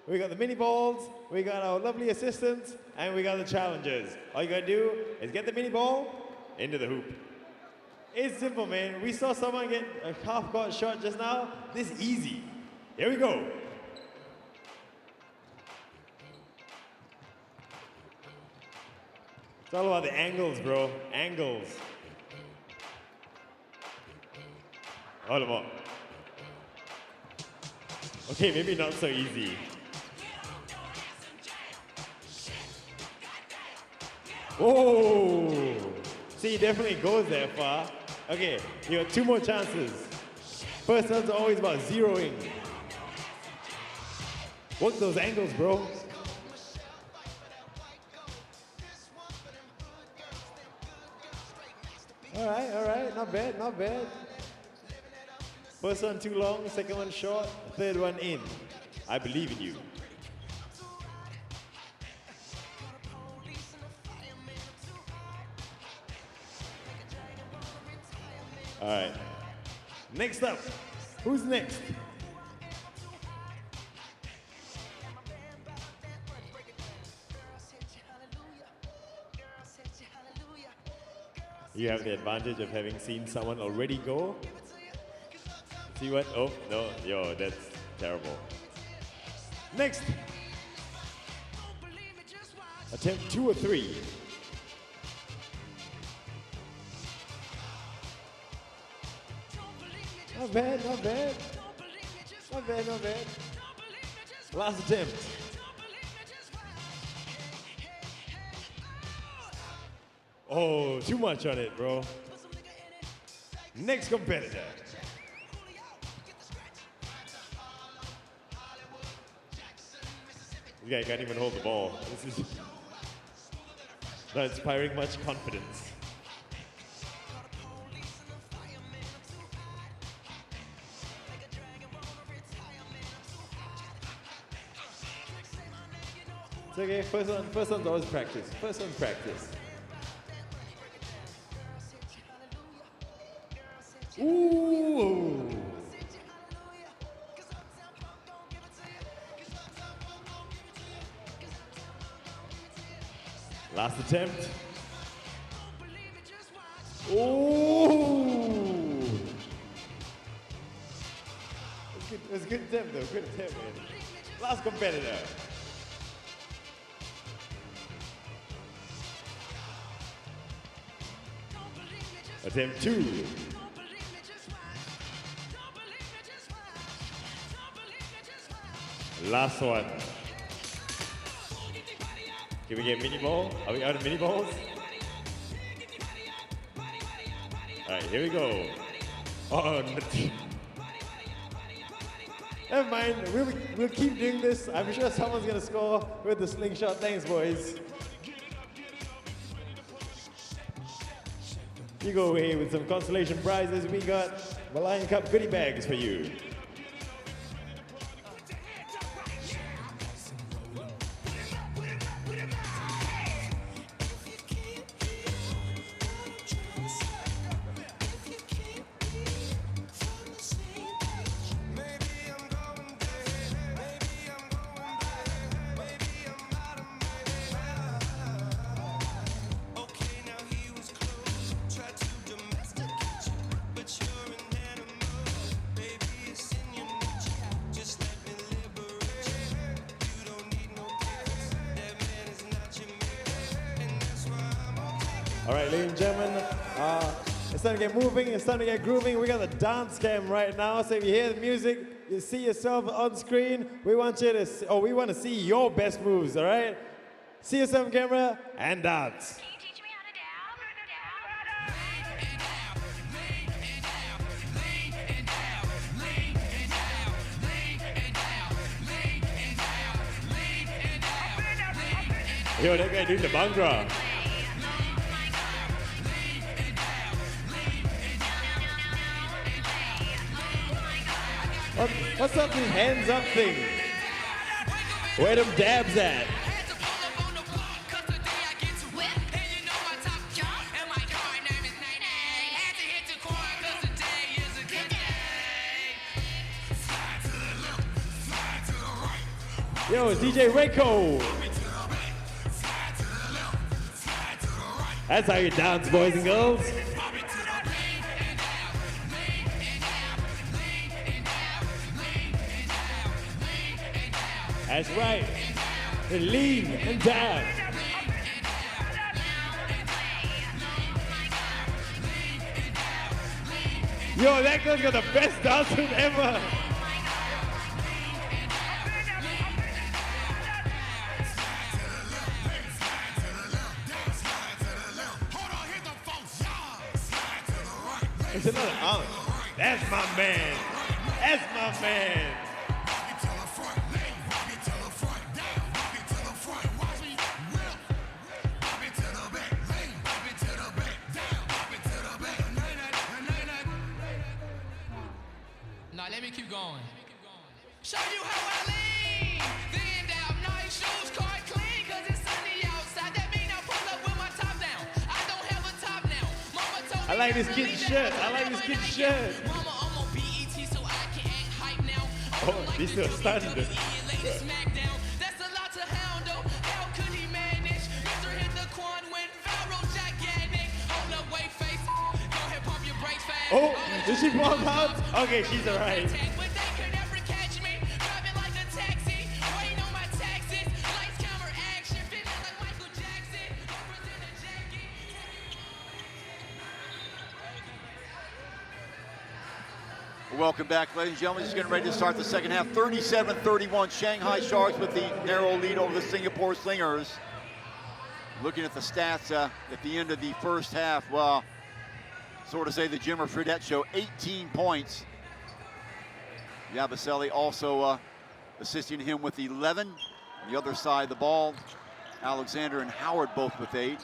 We got the mini balls, we got our lovely assistants, and we got the challengers. All you gotta do is get the mini ball into the hoop. It's simple, man. We saw someone get a half-court shot just now. This is easy. Here we go. It's all about the angles, bro. Angles. All about. Okay, maybe not so easy. Whoa! See, he definitely goes that far. Okay, you got 2 more chances. First one's always about zeroing. Work those angles, bro. All right, not bad, not bad. First one too long, second one short, third one in. I believe in you. All right, next up, who's next? You have the advantage of having seen someone already go. See what? Oh, no, yo, that's terrible. Next. Attempt 2 or 3. Not bad, not bad. Not bad, not bad. Last attempt. Oh, too much on it, bro. Next competitor. This guy can't even hold the ball. This is not inspiring much confidence. It's okay, first one's always practice. First one's practice. Ooh! Last attempt. Ooh! It was a good attempt though, good attempt, man. Last competitor. Attempt 2. Last one. Can we get mini ball? Are we out of mini balls? All right, here we go. Oh, never mind. We'll keep doing this. I'm sure someone's gonna score with the slingshot. Thanks, boys. You go away with some consolation prizes. We got Merlion Cup goodie bags for you. All right, ladies and gentlemen, it's time to get moving, it's time to get grooving. We got the dance cam right now, so if you hear the music, you see yourself on screen, we want you to see, we want to see your best moves, all right? See yourself on camera and dance. Can you teach me how to Yo, that guy doing the Bhangra. What's up this hands up thing? Where them dabs at? Yo, it's DJ Reiko. That's how you dance, boys and girls. That's right. And lean and dab. Yo, that girl's got the best dancers ever. It's another aunt. That's my man. That's my man. Now let me keep going. Show you how I lean. Then down, nice shoes, car clean, cause it's sunny outside. That mean I pull up with my top down. I don't have a top now. Mama told me I like this kid's shirt. I like this kid's shirt. Mama, I'm on BET so I can act hype now. Oh, this is standard. Smackdown. That's a lot to handle. How could he manage? Mr. hit the quan went viral, gigantic. Hold up, wait, face. Go ahead, pump your brakes fast. Oh, did she pop out? Okay, she's alright. But they could never catch me. Driving like a taxi. Waiting on my taxes. Lights, camera, action. Feeling like Michael Jackson. Representing Jackie. Welcome back, ladies and gentlemen. Just getting ready to start the second half. 37-31, Shanghai Sharks with the narrow lead over the Singapore Slingers. Looking at the stats at the end of the first half, well, sort of say the Jimmer Fredette show, 18 points. Yabusele also assisting him with 11. On the other side of the ball, Alexander and Howard both with 8.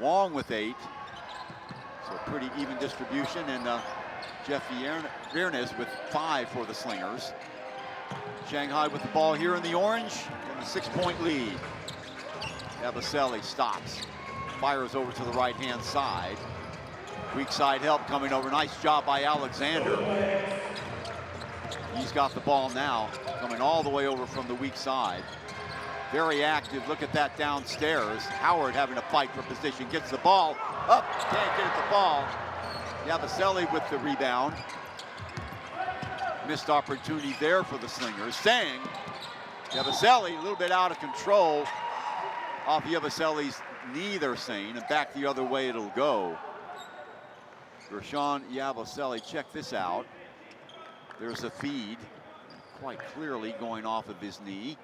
Wong with 8. So pretty even distribution. And Jeff Viernes with 5 for the Slingers. Shanghai with the ball here in the orange, and a 6-point lead. Yabusele stops, fires over to the right-hand side. Weak side help coming over. Nice job by Alexander. He's got the ball now, coming all the way over from the weak side. Very active. Look at that downstairs. Howard having to fight for position. Gets the ball up. Can't get at the ball. Yabusele with the rebound. Missed opportunity there for the Slingers. Zhang. Yabusele a little bit out of control. Off Yabusele's knee, they're saying, and back the other way it'll go. Rashawn Yabusele, check this out. There's a feed, quite clearly going off of his knee.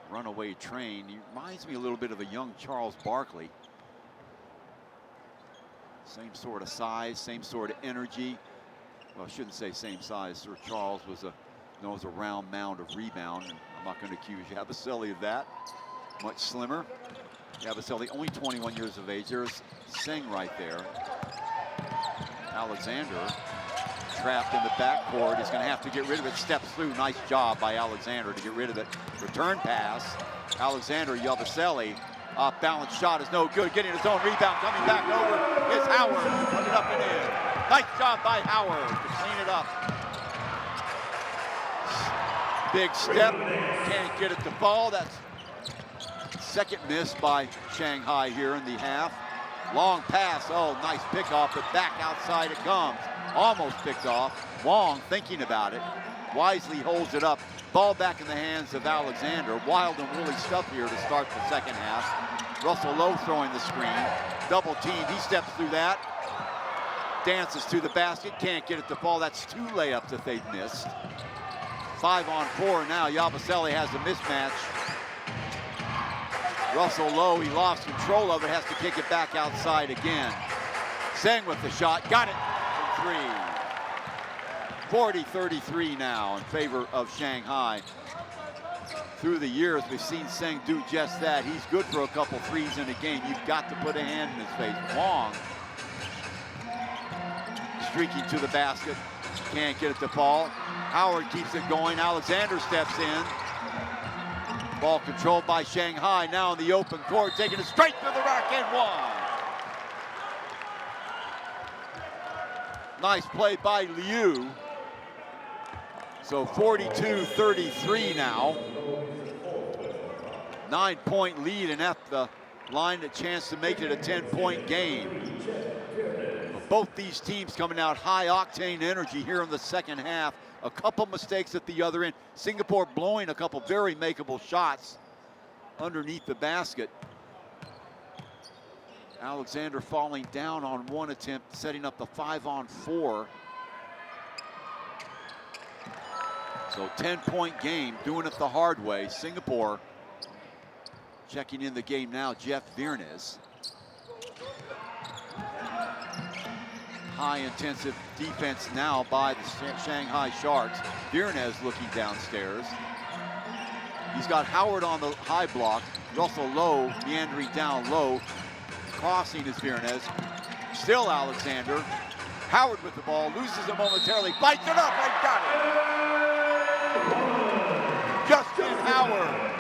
Runaway train. He reminds me a little bit of a young Charles Barkley. Same sort of size, same sort of energy. Well, I shouldn't say same size. Sir Charles was a round mound of rebound. And I'm not going to accuse Yabusele of that. Much slimmer. Yabusele only 21 years of age. There's Singh right there. Alexander trapped in the backcourt. He's going to have to get rid of it. Steps through. Nice job by Alexander to get rid of it. Return pass. Alexander, Yabusele. Off balance shot is no good. Getting his own rebound. Coming back over is Howard. Put it up and in. Nice job by Howard to clean it up. Big step. Can't get it to fall. That's second miss by Shanghai here in the half. Long pass. Oh, nice pickoff, but back outside it comes. Almost picked off. Wong thinking about it. Wisely holds it up. Ball back in the hands of Alexander. Wild and woolly stuff here to start the second half. Russell Lowe throwing the screen. Double team. He steps through that. Dances to the basket. Can't get it to fall. That's 2 layups that they've missed. 5-on-4 now. Yabusele has a mismatch. Russell Lowe, he lost control of it. Has to kick it back outside again. Zhang with the shot. Got it. 3. 40-33 now in favor of Shanghai. Through the years, we've seen Zhang do just that. He's good for a couple threes in a game. You've got to put a hand in his face. Wong streaking to the basket. Can't get it to Paul. Howard keeps it going. Alexander steps in. Ball controlled by Shanghai. Now in the open court, taking it straight to the rack and one. Nice play by Liu. So 42-33 now. 9-point lead, and at the line, a chance to make it a 10-point game. Both these teams coming out high-octane energy here in the second half. A couple mistakes at the other end. Singapore blowing a couple very makeable shots underneath the basket. Alexander falling down on one attempt, setting up the 5-on-4. So 10-point game, doing it the hard way. Singapore checking in the game now, Jeff Viernes. High-intensive defense now by the Shanghai Sharks. Viernes looking downstairs. He's got Howard on the high block. Russell Lowe meandering down low. Crossing is Viernes. Still Alexander. Howard with the ball. Loses it momentarily. Bites it up and got it. Justin Howard.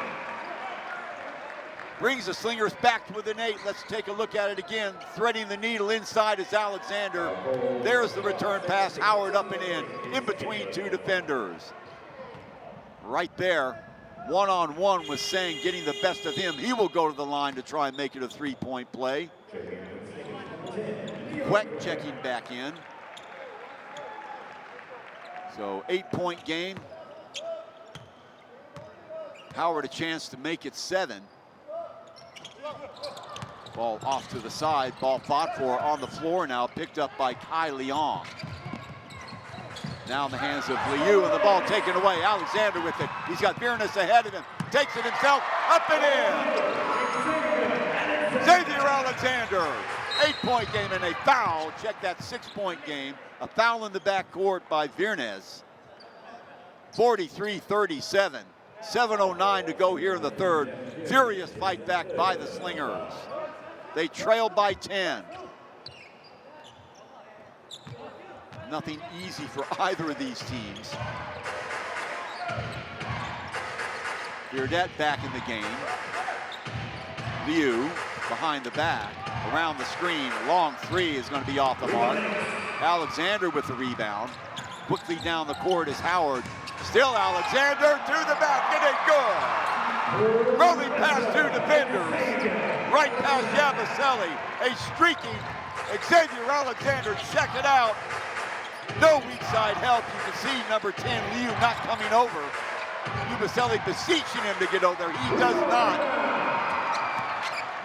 Brings the Slingers back within 8. Let's take a look at it again. Threading the needle inside is Alexander. There's the return pass. Howard up and in between 2 defenders. Right there, one-on-one with Zhang, getting the best of him. He will go to the line to try and make it a 3-point play. Quet checking back in. So 8-point game. Howard a chance to make it 7. Ball off to the side. Ball fought for on the floor now. Picked up by Kai Leong. Now in the hands of Liu, and the ball taken away. Alexander with it. He's got Viernes ahead of him. Takes it himself. up and in. Xavier Alexander, 8-point game and a foul. Check that 6-point game. A foul in the backcourt by Virnes. 43-37. 7:09 to go here in the third. Furious fight back by the Slingers. They trail by 10. Nothing easy for either of these teams. Fredette back in the game. Liu behind the back, around the screen. Long three is going to be off the mark. Alexander with the rebound. Quickly down the court is Howard. Still Alexander to the back, and it's good. Rolling past two defenders. Right past Yabaselli. A streaking Xavier Alexander. Check it out. No weak side help. You can see number 10, Liu, not coming over. Yabaselli beseeching him to get over there. He does not.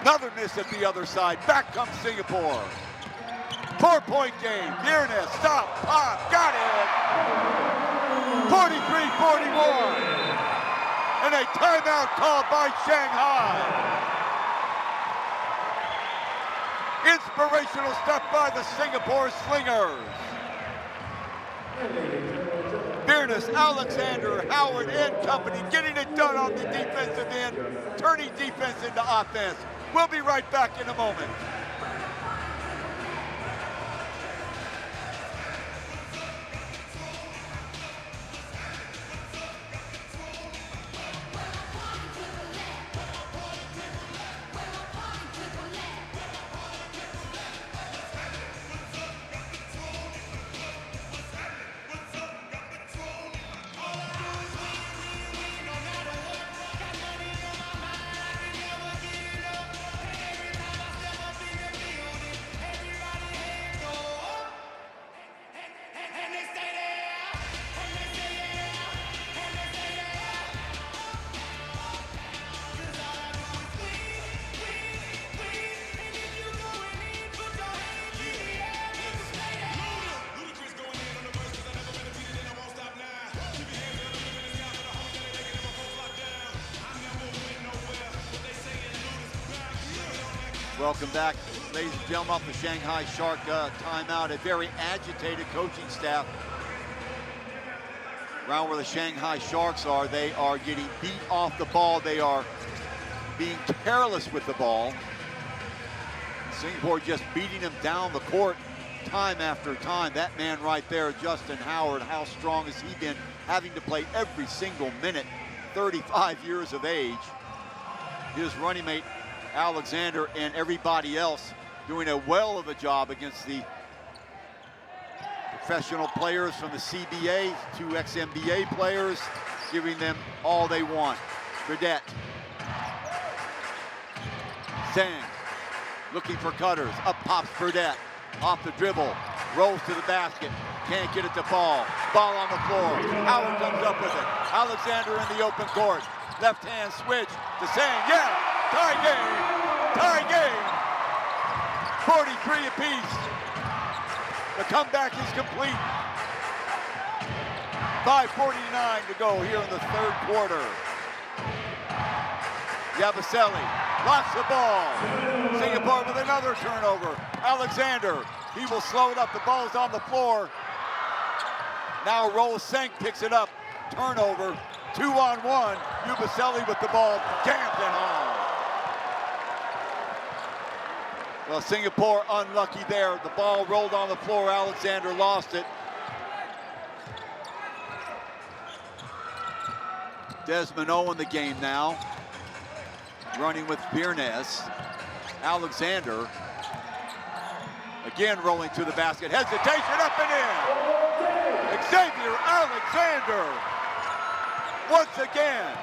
Another miss at the other side. Back comes Singapore. 4-point game. Virnes, stop, pop, got it. 43-41. And a timeout called by Shanghai. Inspirational stuff by the Singapore Slingers. Virnes, Alexander, Howard, and company getting it done on the defensive end, turning defense into offense. We'll be right back in a moment. Welcome back, ladies and gentlemen, off the Shanghai Shark timeout. A very agitated coaching staff around where the Shanghai Sharks are. They are getting beat off the ball. They are being careless with the ball. Singapore just beating them down the court time after time. That man right there, Justin Howard, how strong has he been, having to play every single minute, 35 years of age. His running mate, Alexander, and everybody else doing a well of a job against the professional players from the CBA, 2 ex-NBA players, giving them all they want. Fredette. Zhang looking for cutters. Up pops Fredette. Off the dribble. Rolls to the basket. Can't get it to fall. Ball on the floor. Howard comes up with it. Alexander in the open court. Left hand switch to Zhang. Yeah! Tie game! Tie game! 43 apiece. The comeback is complete. 5:49 to go here in the third quarter. Yabaselli lost the ball. Singapore with another turnover. Alexander, he will slow it up. The ball is on the floor. Now Russel picks it up. Turnover. 2-on-1. Yabaselli with the ball. Jammed it home. Well, Singapore unlucky there. The ball rolled on the floor. Alexander lost it. Desmond in the game now. Running with Virnes. Alexander. Again rolling to the basket. Hesitation up and in. Xavier Alexander. Once again.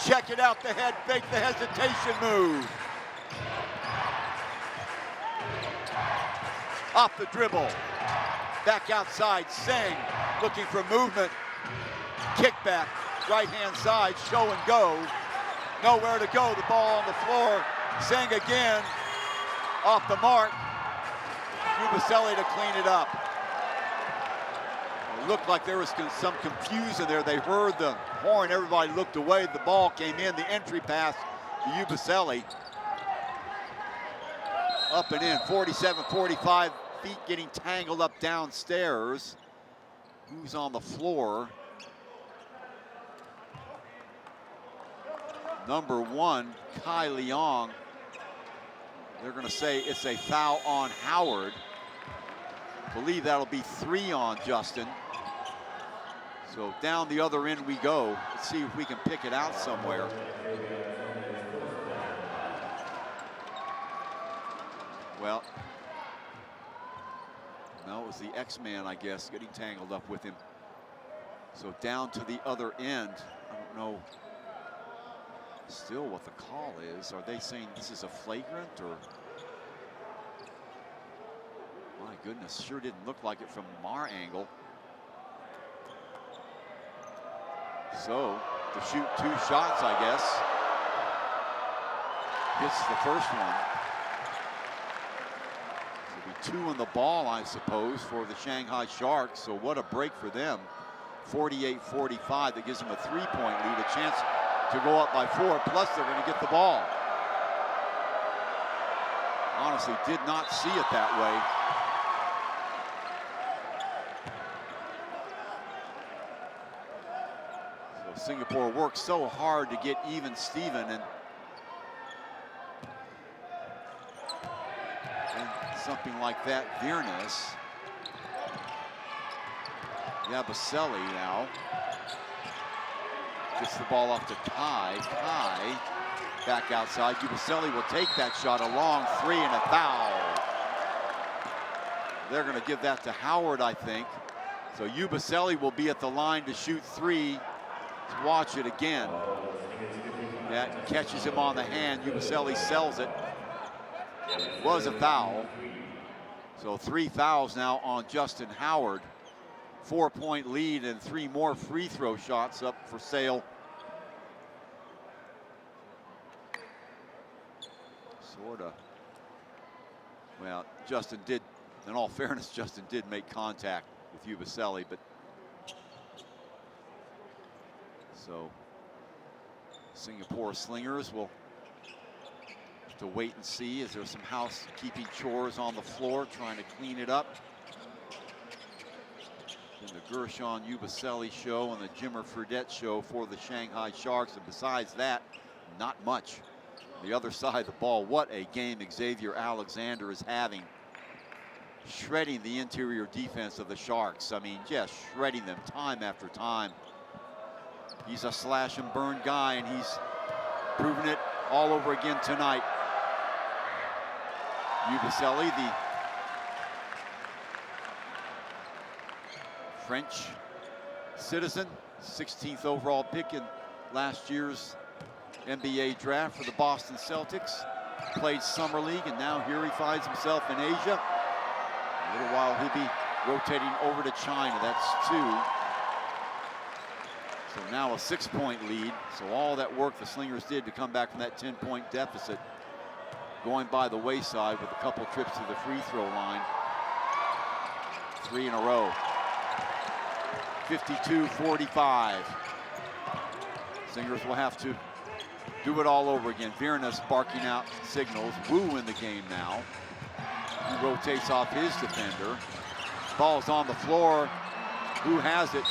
Check it out, the head fake, the hesitation move. Off the dribble. Back outside, Zhang looking for movement. Kickback, right hand side, show and go. Nowhere to go, the ball on the floor. Zhang again, off the mark. Yabaselli to clean it up. looked like there was some confusion there. They heard the horn, everybody looked away. The ball came in, the entry pass to Ubaselli. Up and in, 47-45, feet getting tangled up downstairs. Who's on the floor? Number 1, Kai Leong. They're gonna say it's a foul on Howard. Believe that'll be 3 on Justin. So down the other end we go. Let's see if we can pick it out somewhere. Well, no, it was the X-Man, I guess, getting tangled up with him. So down to the other end. I don't know still what the call is. Are they saying this is a flagrant or? My goodness, sure didn't look like it from our angle. So to shoot 2 shots, I guess. Hits the first one. So it'll be 2 in the ball, I suppose, for the Shanghai Sharks. So what a break for them. 48-45, that gives them a 3-point lead, a chance to go up by 4, plus they're going to get the ball. Honestly, did not see it that way. So Singapore worked so hard to get even Steven, and something like that, Viernes. Ubaselli now gets the ball off to Kai. Kai back outside. Ubaselli will take that shot, a long 3 and a foul. They're going to give that to Howard, I think. So Ubaselli will be at the line to shoot 3. Let's watch it again. That catches him on the hand. Ubaselli sells it. Was a foul. So 3 fouls now on Justin Howard. 4-point lead and 3 more free throw shots up for sale. Sorta. Well, Justin did, in all fairness, Justin did make contact with Ubaselli, but so Singapore Slingers will have to wait and see as there's some housekeeping chores on the floor, trying to clean it up. In the Gershon Ubaselli show and the Jimmer Fredette show for the Shanghai Sharks. And besides that, not much. The other side of the ball, what a game Xavier Alexander is having. Shredding the interior defense of the Sharks. I mean, just shredding them time after time. He's a slash and burn guy, and he's proven it all over again tonight. Ubaselli, the French citizen, 16th overall pick in last year's NBA draft for the Boston Celtics. Played summer league, and now here he finds himself in Asia. A little while he'll be rotating over to China. That's 2. So now a 6-point lead. So all that work the Slingers did to come back from that 10-point deficit, going by the wayside with a couple trips to the free throw line. 3 in a row. 52-45. Slingers will have to do it all over again. Viernes barking out signals. Wu in the game now. He rotates off his defender. Ball's on the floor. Who has it?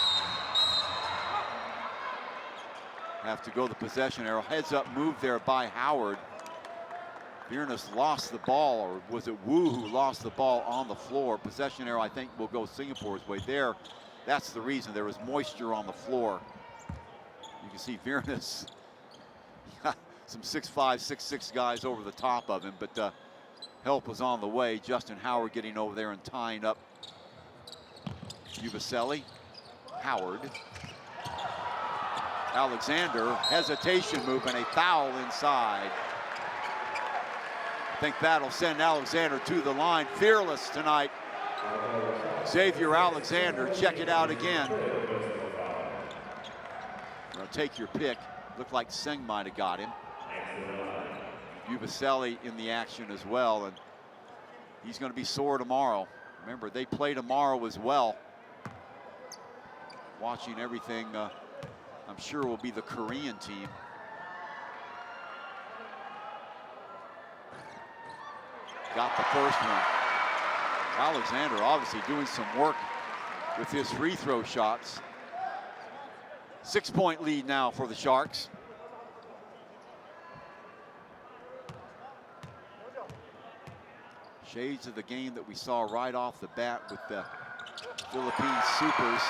Have to go the possession arrow. Heads up move there by Howard. Viernes lost the ball, or was it Wu who lost the ball on the floor? Possession arrow, I think, will go Singapore's way there. That's the reason. There was moisture on the floor. You can see Viernes, some 6'5", 6'6" guys over the top of him, but help was on the way. Justin Howard getting over there and tying up Ubaselli. Howard. Alexander, hesitation move and a foul inside. I think that'll send Alexander to the line. Fearless tonight. Xavier Alexander, check it out again. Now take your pick. Looked like Seng might have got him. Ubaselli in the action as well, and he's going to be sore tomorrow. Remember, they play tomorrow as well. watching everything, I'm sure will be the Korean team. Got the first one. Alexander obviously doing some work with his free throw shots. 6-point lead now for the Sharks. Shades of the game that we saw right off the bat with the Philippine Supers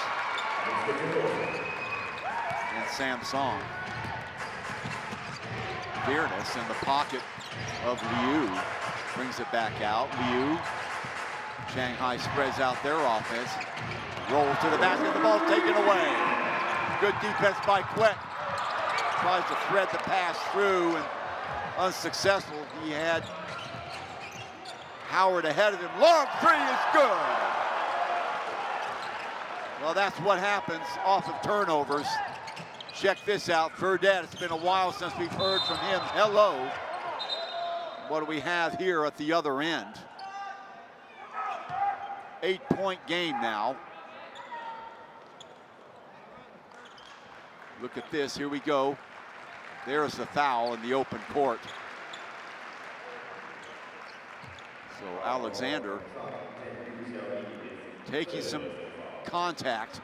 and Samsung. Fairness in the pocket of Liu. Brings it back out. Liu. Shanghai spreads out their offense. Rolls to the basket. The ball taken away. Good defense by Quet. Tries to thread the pass through and unsuccessful. He had Howard ahead of him. Long three is good. Well, that's what happens off of turnovers. Check this out. Fredette, it's been a while since we've heard from him. Hello. What do we have here at the other end? 8-point game now. Look at this, here we go. There's the foul in the open court. So Alexander taking some contact.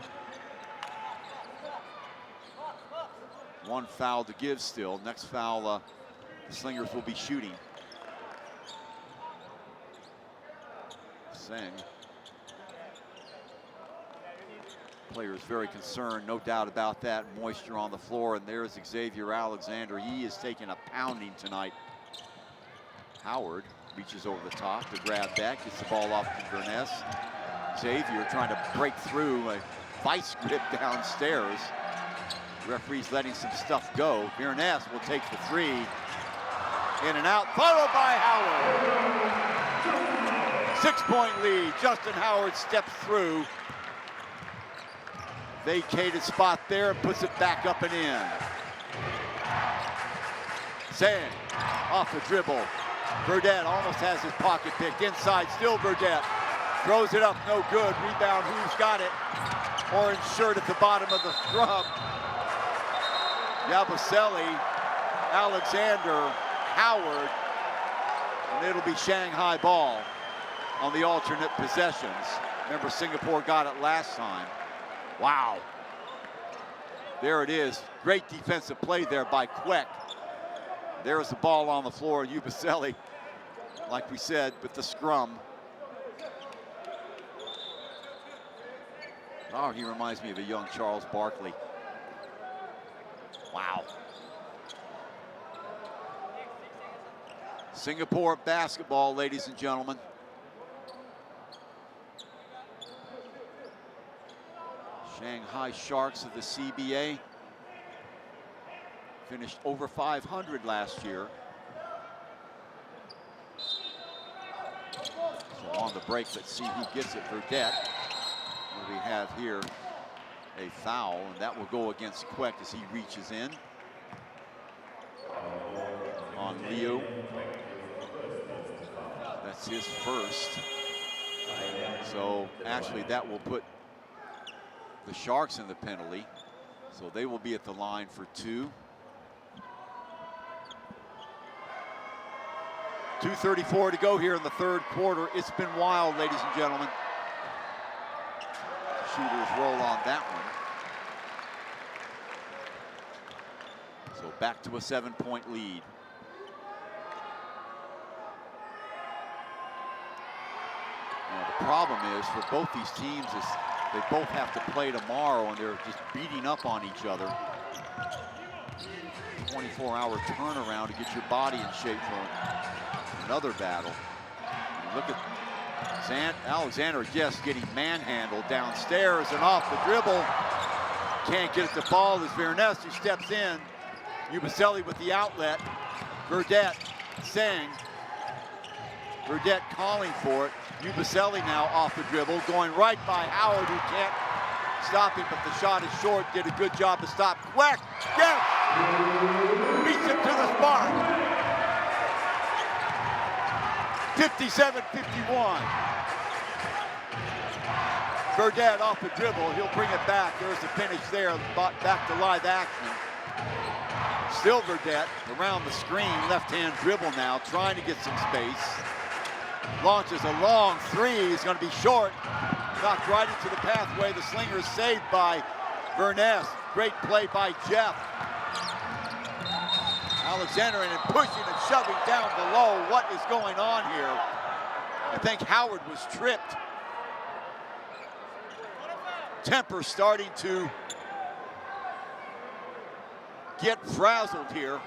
One foul to give still. Next foul, the Slingers will be shooting. Zhang. Players very concerned, no doubt about that. Moisture on the floor, and there's Xavier Alexander. He is taking a pounding tonight. Howard reaches over the top to grab that, gets the ball off to Verness. Xavier trying to break through a vice grip downstairs. Referee's letting some stuff go. Verness will take the three. In and out, followed by Howard. 6-point lead. Justin Howard steps through. Vacated spot there and puts it back up and in. Zhang off the dribble. Fredette almost has his pocket picked. Inside, still Fredette. Throws it up, no good. Rebound, who's got it? Orange shirt at the bottom of the scrum. Yabusele, Alexander, Howard. And it'll be Shanghai ball on the alternate possessions. Remember, Singapore got it last time. Wow. There it is. Great defensive play there by Quek. There's the ball on the floor. Yabusele, like we said, with the scrum. Oh, he reminds me of a young Charles Barkley. Wow. Singapore basketball, ladies and gentlemen. Shanghai Sharks of the CBA finished over 500 last year. So on the break, let's see who gets it. Fredette. We have here a foul, and that will go against Quek as he reaches in on Liu. That's his first. So actually that will put the Sharks in the penalty. So they will be at the line for two. 2:34 to go here in the third quarter. It's been wild, ladies and gentlemen. Shooters roll on that one. So back to a 7-point lead. Now the problem is for both these teams is they both have to play tomorrow and they're just beating up on each other. 24-hour turnaround to get your body in shape for another battle. And look at Alexander just getting manhandled downstairs and off the dribble. Can't get it to ball as Verness who steps in. Yabusele with the outlet. Fredette, Zhang. Fredette calling for it. Yabusele now off the dribble, going right by Howard, who can't stop him, but the shot is short. Did a good job to stop. Quack, yes! Beats him to the spot. 57-51. Fredette off the dribble. He'll bring it back. There's the finish there. Back to live action. Still Fredette around the screen. Left-hand dribble now, trying to get some space. Launches a long three. He's going to be short. Knocked right into the pathway. The Slingers saved by Verness. Great play by Jeff. Alexander and pushing and shoving down below. What is going on here? I think Howard was tripped. Temper starting to get frazzled here.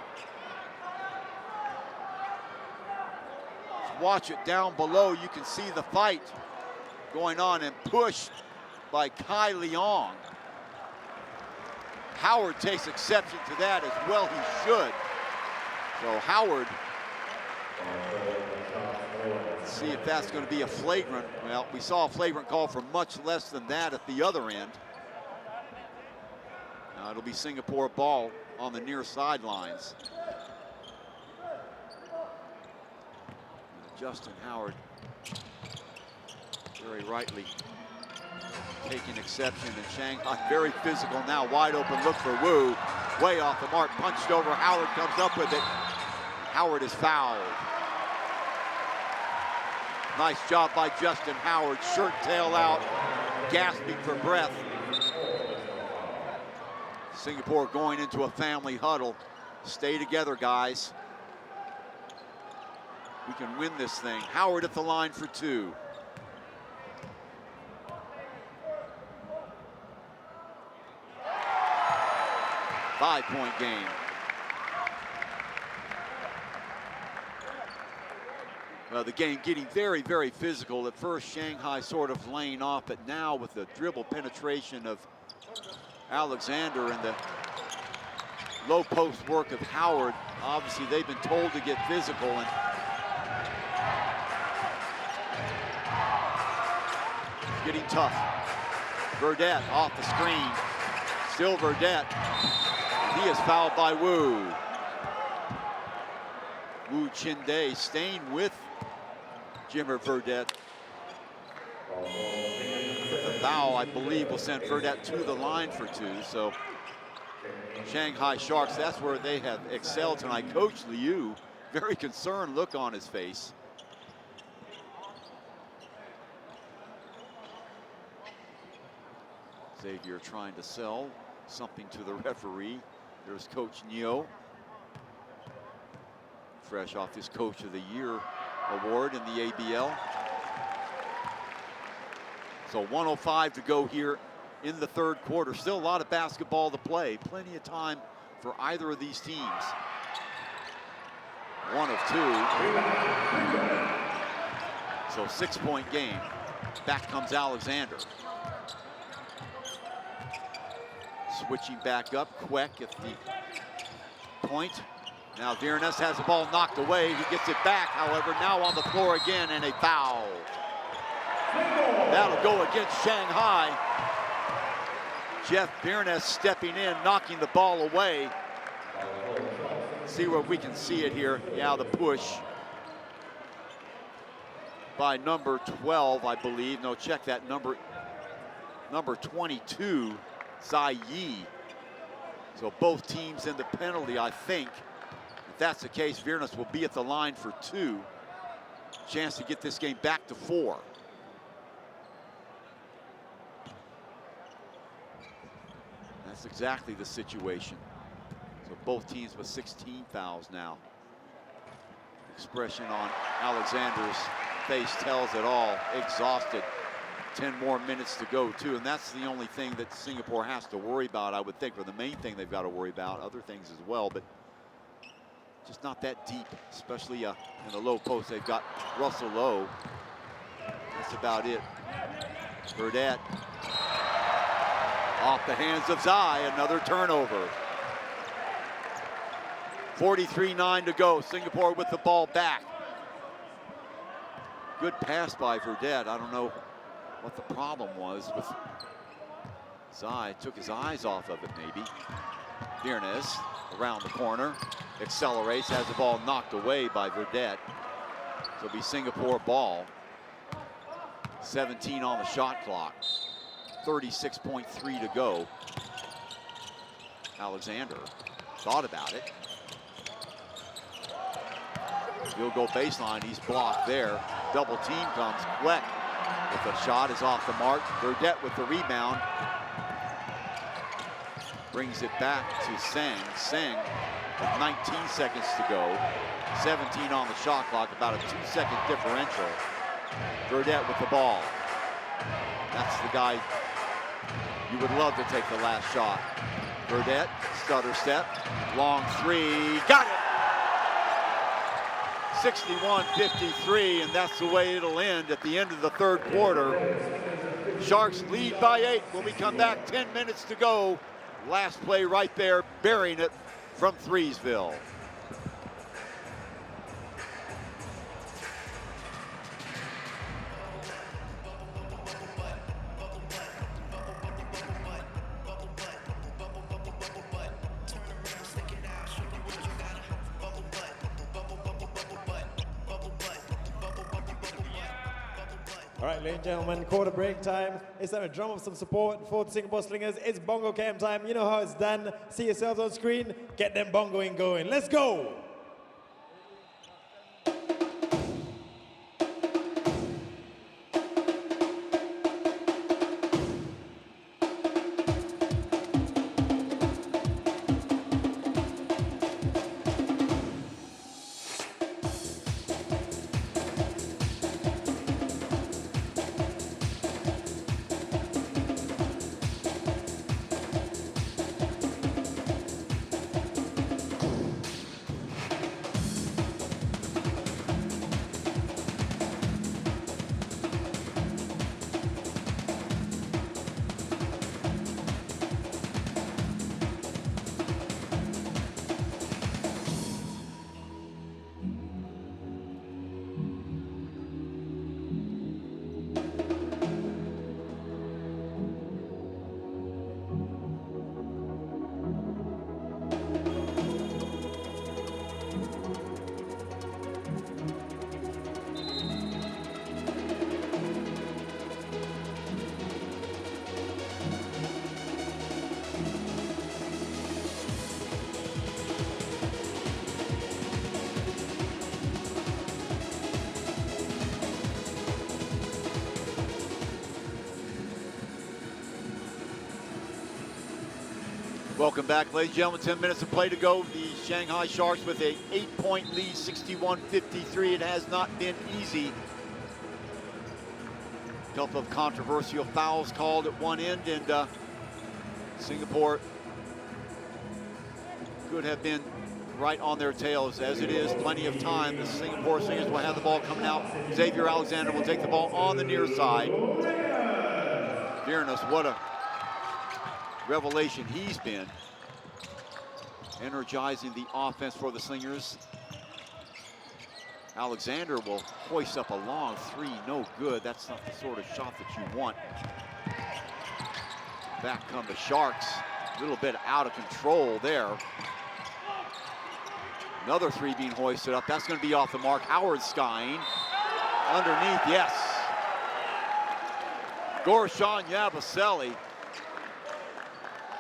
Watch it down below. You can see the fight going on and pushed by Kai Leong. Howard takes exception to that as well. He should. So Howard, let's see if that's going to be a flagrant. Well, we saw a flagrant call for much less than that at the other end. Now it'll be Singapore ball on the near sidelines. Justin Howard, very rightly taking exception, and Shanghai very physical now, wide open look for Wu. Way off the mark, punched over, Howard comes up with it. Howard is fouled. Nice job by Justin Howard, shirt tail out, gasping for breath. Singapore going into a family huddle. Stay together, guys. We can win this thing. Howard at the line for two. Five-point game. Well, the game getting very, very physical. At first, Shanghai sort of laying off, but now with the dribble penetration of Alexander and the low post work of Howard, obviously they've been told to get physical, and getting tough. Fredette off the screen. Still Fredette. He is fouled by Wu. Wu Chin-Day staying with Jimmer Fredette. The foul, I believe, will send Fredette to the line for two. So Shanghai Sharks, that's where they have excelled tonight. Coach Liu, very concerned look on his face. Xavier trying to sell something to the referee. There's Coach Neo, fresh off his Coach of the Year award in the ABL. So 1:05 to go here in the third quarter. Still a lot of basketball to play. Plenty of time for either of these teams. One of two. So 6-point game. Back comes Alexander. Switching back up, Queck at the point. Now Viernes has the ball knocked away. He gets it back, however, now on the floor again, and a foul. That'll go against Shanghai. Jeff Viernes stepping in, knocking the ball away. See where we can see it here. Yeah, the push by number 12, I believe. No, check that, number 22. Zhai. So both teams in the penalty, I think. If that's the case, Viernes will be at the line for two. Chance to get this game back to 4. That's exactly the situation. So both teams with 16 fouls now. Expression on Alexander's face tells it all. Exhausted. 10 more minutes to go, too, and that's the only thing that Singapore has to worry about, I would think, or the main thing they've got to worry about. Other things as well, but just not that deep, especially in the low post. They've got Russel low. That's about it. Fredette off the hands of Zhai, another turnover. 43-9 to go. Singapore with the ball back. Good pass by Fredette. I don't know what the problem was with Zhai. Took his eyes off of it, maybe. Viernes around the corner, accelerates, has the ball knocked away by Fredette. So it'll be Singapore ball. 17 on the shot clock. 36.3 to go. Alexander thought about it. Field goal baseline, he's blocked there. Double team comes, Quet with a shot is off the mark. Fredette with the rebound. Brings it back to Zhang. Zhang with 19 seconds to go. 17 on the shot clock, about a 2-second differential. Fredette with the ball. That's the guy you would love to take the last shot. Fredette, stutter step, long three, got it! 61-53, and that's the way it'll end at the end of the third quarter. Sharks lead by 8 when we come back, 10 minutes to go. Last play right there, burying it from Threesville. All right, ladies and gentlemen, quarter break time. It's time to drum up some support for the Singapore Slingers. It's bongo cam time. You know how it's done. See yourselves on screen. Get them bongoing going. Let's go. Welcome back, ladies and gentlemen. 10 minutes of play to go. The Shanghai Sharks with a 8-point lead, 61-53. It has not been easy. A couple of controversial fouls called at one end, and Singapore could have been right on their tails. As it is, plenty of time. The Singapore Slingers will have the ball coming out. Xavier Alexander will take the ball on the near side. Fearness, what a revelation he's been, energizing the offense for the Slingers. Alexander will hoist up a long three, no good. That's not the sort of shot that you want. Back come the Sharks, a little bit out of control there. Another three being hoisted up, that's gonna be off the mark. Howard skying, underneath, yes. Gorshan Yabusele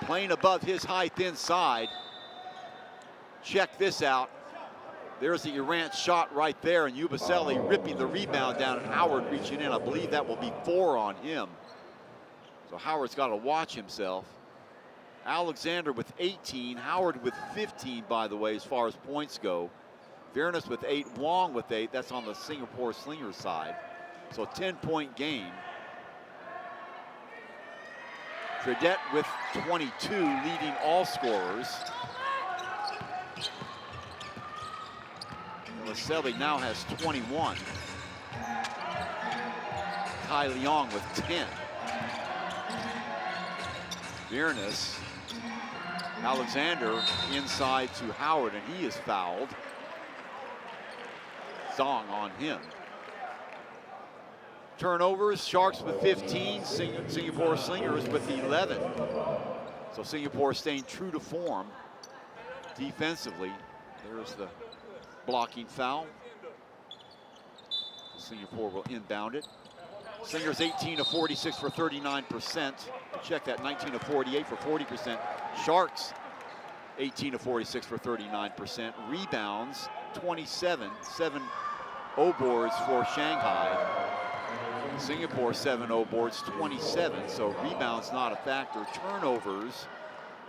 playing above his height inside. Check this out. There's the errant shot right there, and Yabusele ripping the rebound down, and Howard reaching in. I believe that will be 4 on him. So Howard's got to watch himself. Alexander with 18, Howard with 15, by the way, as far as points go. Fearness with 8, Wong with 8. That's on the Singapore Slingers side. So a 10-point game. Fredette with 22, leading all scorers. Yabusele now has 21. Tai Leong with 10. Fearness. Alexander inside to Howard, and he is fouled. Zhang on him. Turnovers, Sharks with 15, Singapore Slingers with 11. So Singapore staying true to form defensively. There's the blocking foul. Singapore will inbound it. Slingers 18 of 46 for 39%. Check that, 19 of 48 for 40%. Sharks 18 of 46 for 39%. Rebounds 27, 7 O boards for Shanghai. Singapore 7 O boards, 27. So rebounds not a factor. Turnovers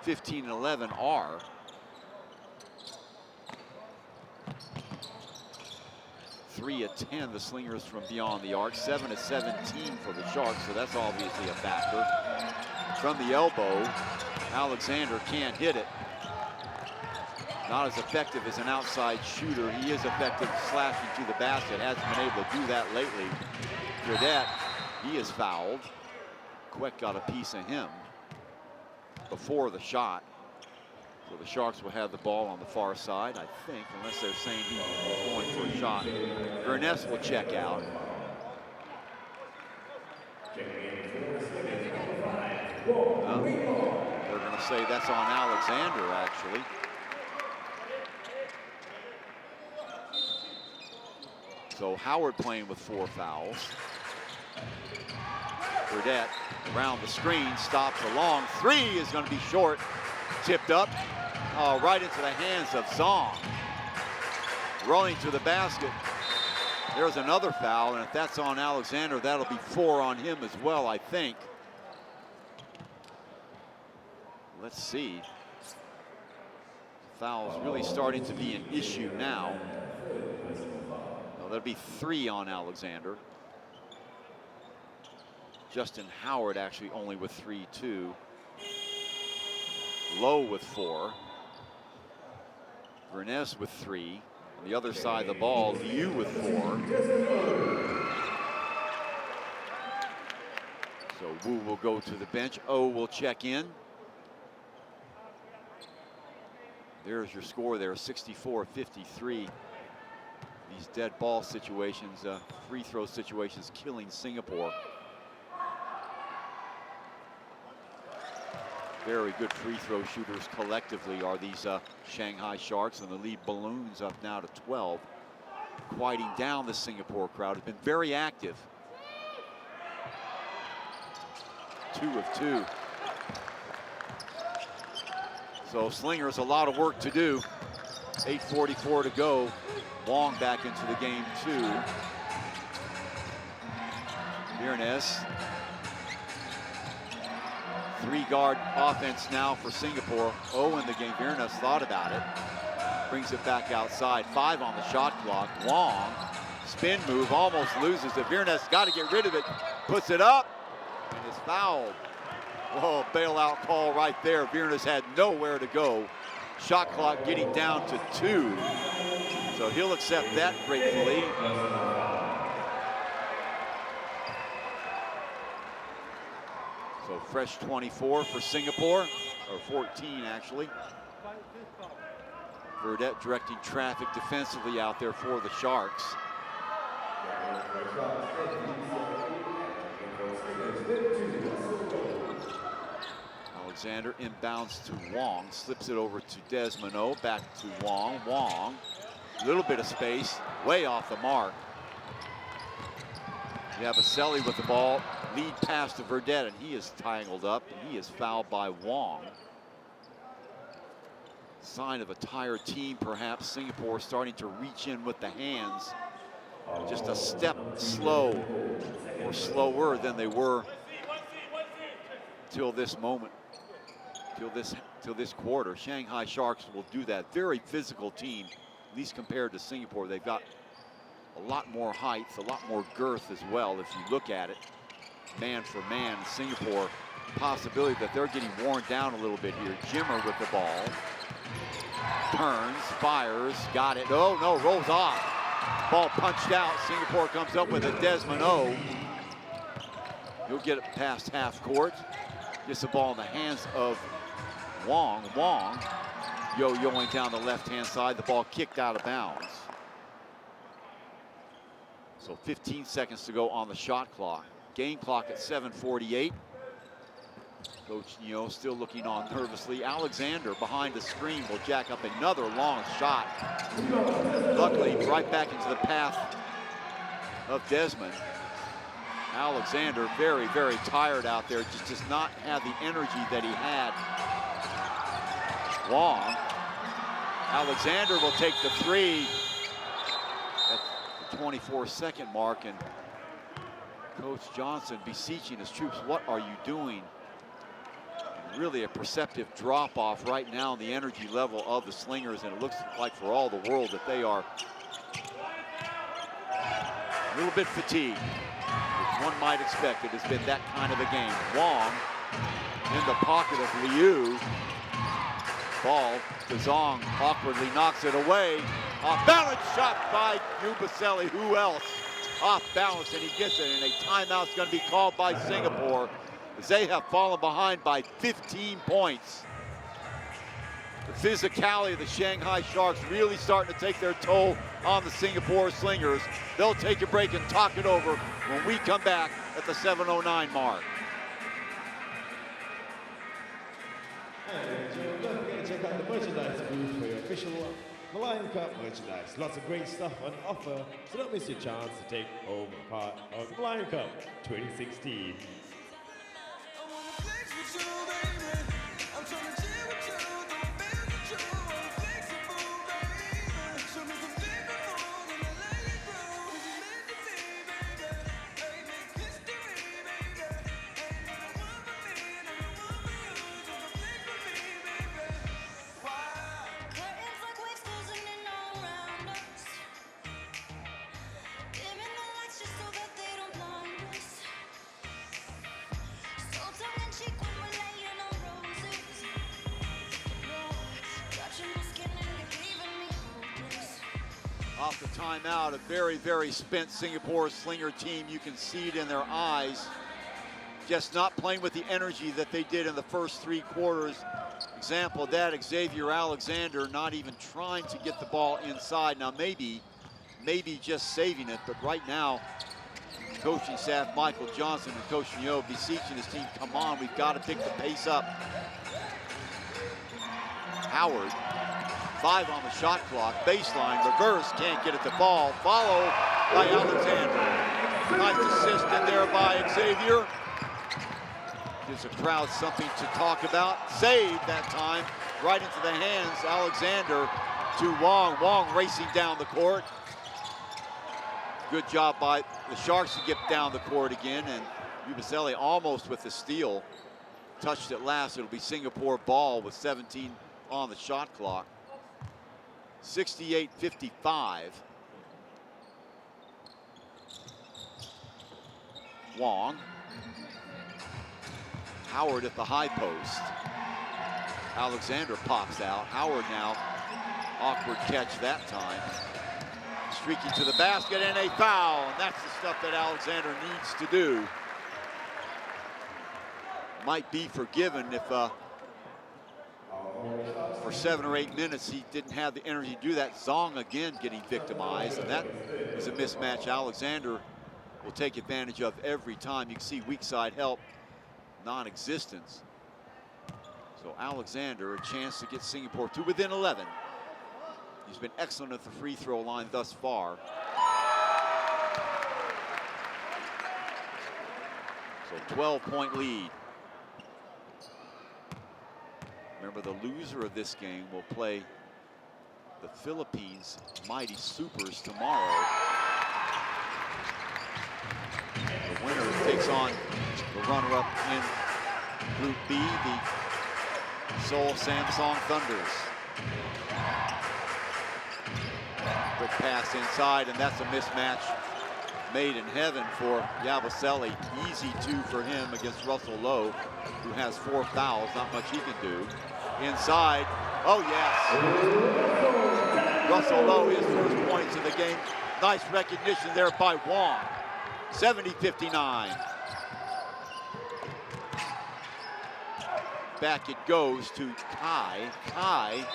15 and 11 are. Three of 10, the Slingers from beyond the arc. 7 of 17 for the Sharks, so that's obviously a factor. From the elbow, Alexander can't hit it. Not as effective as an outside shooter. He is effective slashing to the basket. Hasn't been able to do that lately. Fredette, he is fouled. Quick got a piece of him before the shot. So the Sharks will have the ball on the far side, I think, unless they're saying he's going for a shot. Verness will check out. They're going to say that's on Alexander, actually. So Howard playing with 4 fouls. Fredette around the screen, stops a long three, is going to be short. Tipped up, right into the hands of Zhang. Rolling to the basket. There's another foul, and if that's on Alexander, that'll be 4 on him as well, I think. Let's see. Foul's really starting to be an issue now. No, that'll be 3 on Alexander. Justin Howard actually only with 3, too. Lowe with 4. Verness with 3. On the other side of the ball, Liu with 4. So Wu will go to the bench. O will check in. There's your score there, 64-53. These dead ball situations, free throw situations killing Singapore. Very good free throw shooters collectively are these Shanghai Sharks, and the lead balloons up now to 12. Quieting down the Singapore crowd. Has been very active. 2 of 2. So Slingers, a lot of work to do. 8:44 to go. Wong back into the game too. Verness. 3-guard offense now for Singapore. O in the game. Verness thought about it. Brings it back outside. 5 on the shot clock. Wong, spin move, almost loses it. Verness got to get rid of it. Puts it up and is fouled. Whoa, bailout call right there. Verness had nowhere to go. Shot clock getting down to 2. So he'll accept that gratefully. So fresh 24 for Singapore, or 14 actually. Fredette directing traffic defensively out there for the Sharks. Alexander inbounds to Wong, slips it over to Desmond. Back to Wong. Wong, a little bit of space, way off the mark. You have Vaselli with the ball, lead pass to Fredette, and he is tangled up, and he is fouled by Wong. Sign of a tired team, perhaps. Singapore starting to reach in with the hands. Just a step slow, or slower than they were till this moment, till this quarter. Shanghai Sharks will do that. Very physical team, at least compared to Singapore. They've got a lot more height, a lot more girth as well, if you look at it. Man for man, Singapore, possibility that they're getting worn down a little bit here. Jimmer with the ball. Turns, fires, got it. Oh, no, rolls off. Ball punched out. Singapore comes up with a Desmond. He'll get it past half court. Gets the ball in the hands of Wong. Wong yo-yoing down the left-hand side. The ball kicked out of bounds. So 15 seconds to go on the shot clock. Game clock at 7:48. Coach Neo still looking on nervously. Alexander behind the screen will jack up another long shot. Luckily, right back into the path of Desmond. Alexander very, very tired out there. Just does not have the energy that he had. Wong. Alexander will take the three at the 24-second mark, and Coach Johnson beseeching his troops, what are you doing? Really a perceptive drop-off right now in the energy level of the Slingers, and it looks like for all the world that they are a little bit fatigued, which one might expect. It has been that kind of a game. Wong in the pocket of Liu. Ball to Zhang, awkwardly knocks it away. Off balance shot by Ubaselli. Who else? Off balance, and he gets it, and a timeout's going to be called by Singapore, as they have fallen behind by 15 points. The physicality of the Shanghai Sharks really starting to take their toll on the Singapore Slingers. They'll take a break and talk it over when we come back at the 7:09 mark. And don't forget to check out the merchandise booth for your official Merlion Cup merchandise. Lots of great stuff on offer, so don't miss your chance to take home a part of the Merlion Cup 2016. Off the timeout, a very, very spent Singapore Slinger team. You can see it in their eyes. Just not playing with the energy that they did in the first three quarters. Example of that, Xavier Alexander not even trying to get the ball inside. Now maybe just saving it, but right now, coaching staff Michael Johnson and Coach Nyo beseeching his team, come on, we've got to pick the pace up. Howard. 5 on the shot clock, baseline, reverse, can't get it to fall. Follow by Alexander. Nice assist in there by Xavier. Gives the crowd something to talk about. Save that time, right into the hands, Alexander to Wong. Wong racing down the court. Good job by the Sharks to get down the court again, and Ubaselli almost with the steal. Touched it last, it'll be Singapore ball with 17 on the shot clock. 68-55. Wong. Howard at the high post. Alexander pops out. Howard now, awkward catch that time. Streaking to the basket and a foul. And that's the stuff that Alexander needs to do. Might be forgiven if for 7 or 8 minutes, he didn't have the energy to do that. Zhang again getting victimized, and that is a mismatch Alexander will take advantage of every time. You can see weak side help, non-existence. So Alexander, a chance to get Singapore to within 11. He's been excellent at the free throw line thus far. So 12-point lead. Remember, the loser of this game will play the Philippines Mighty Supers tomorrow. The winner takes on the runner-up in Group B, the Seoul Samsung Thunders. Quick pass inside, and that's a mismatch made in heaven for Yabusele. Easy 2 for him against Russel Lowe, who has 4 fouls. Not much he can do. Inside, oh yes. Russel Lowe, his first points of the game. Nice recognition there by Wong. 70-59. Back it goes to Kai. Kai,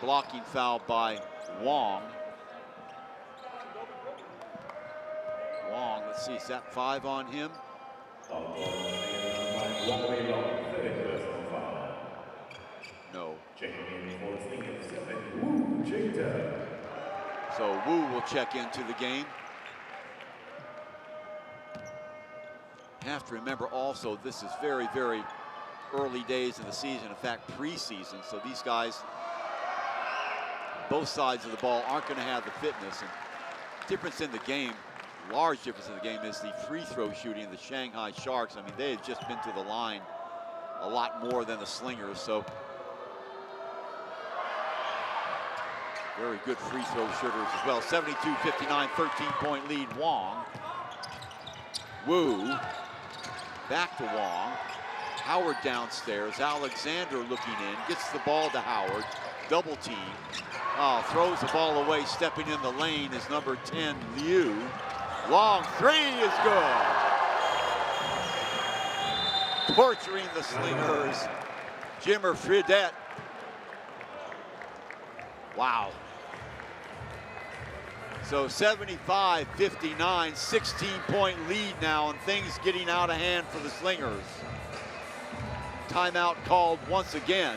blocking foul by Wong. Wong, let's see, is that 5 on him? No. So Wu will check into the game. have to remember also, this is very, very early days in the season. In fact, preseason. So these guys, both sides of the ball, aren't going to have the fitness. And difference in the game, large difference in the game, is the free throw shooting of the Shanghai Sharks. I mean, they've just been to the line a lot more than the Slingers. So very good free throw shooters as well. 72-59, 13-point lead, Wong. Wu, back to Wong. Howard downstairs, Alexander looking in, gets the ball to Howard, double team. Throws the ball away, stepping in the lane is number 10, Liu. Long three is good. Torturing the Slingers. Jimmer Fredette. Wow. So 75-59, 16-point lead now, and things getting out of hand for the Slingers. Timeout called once again.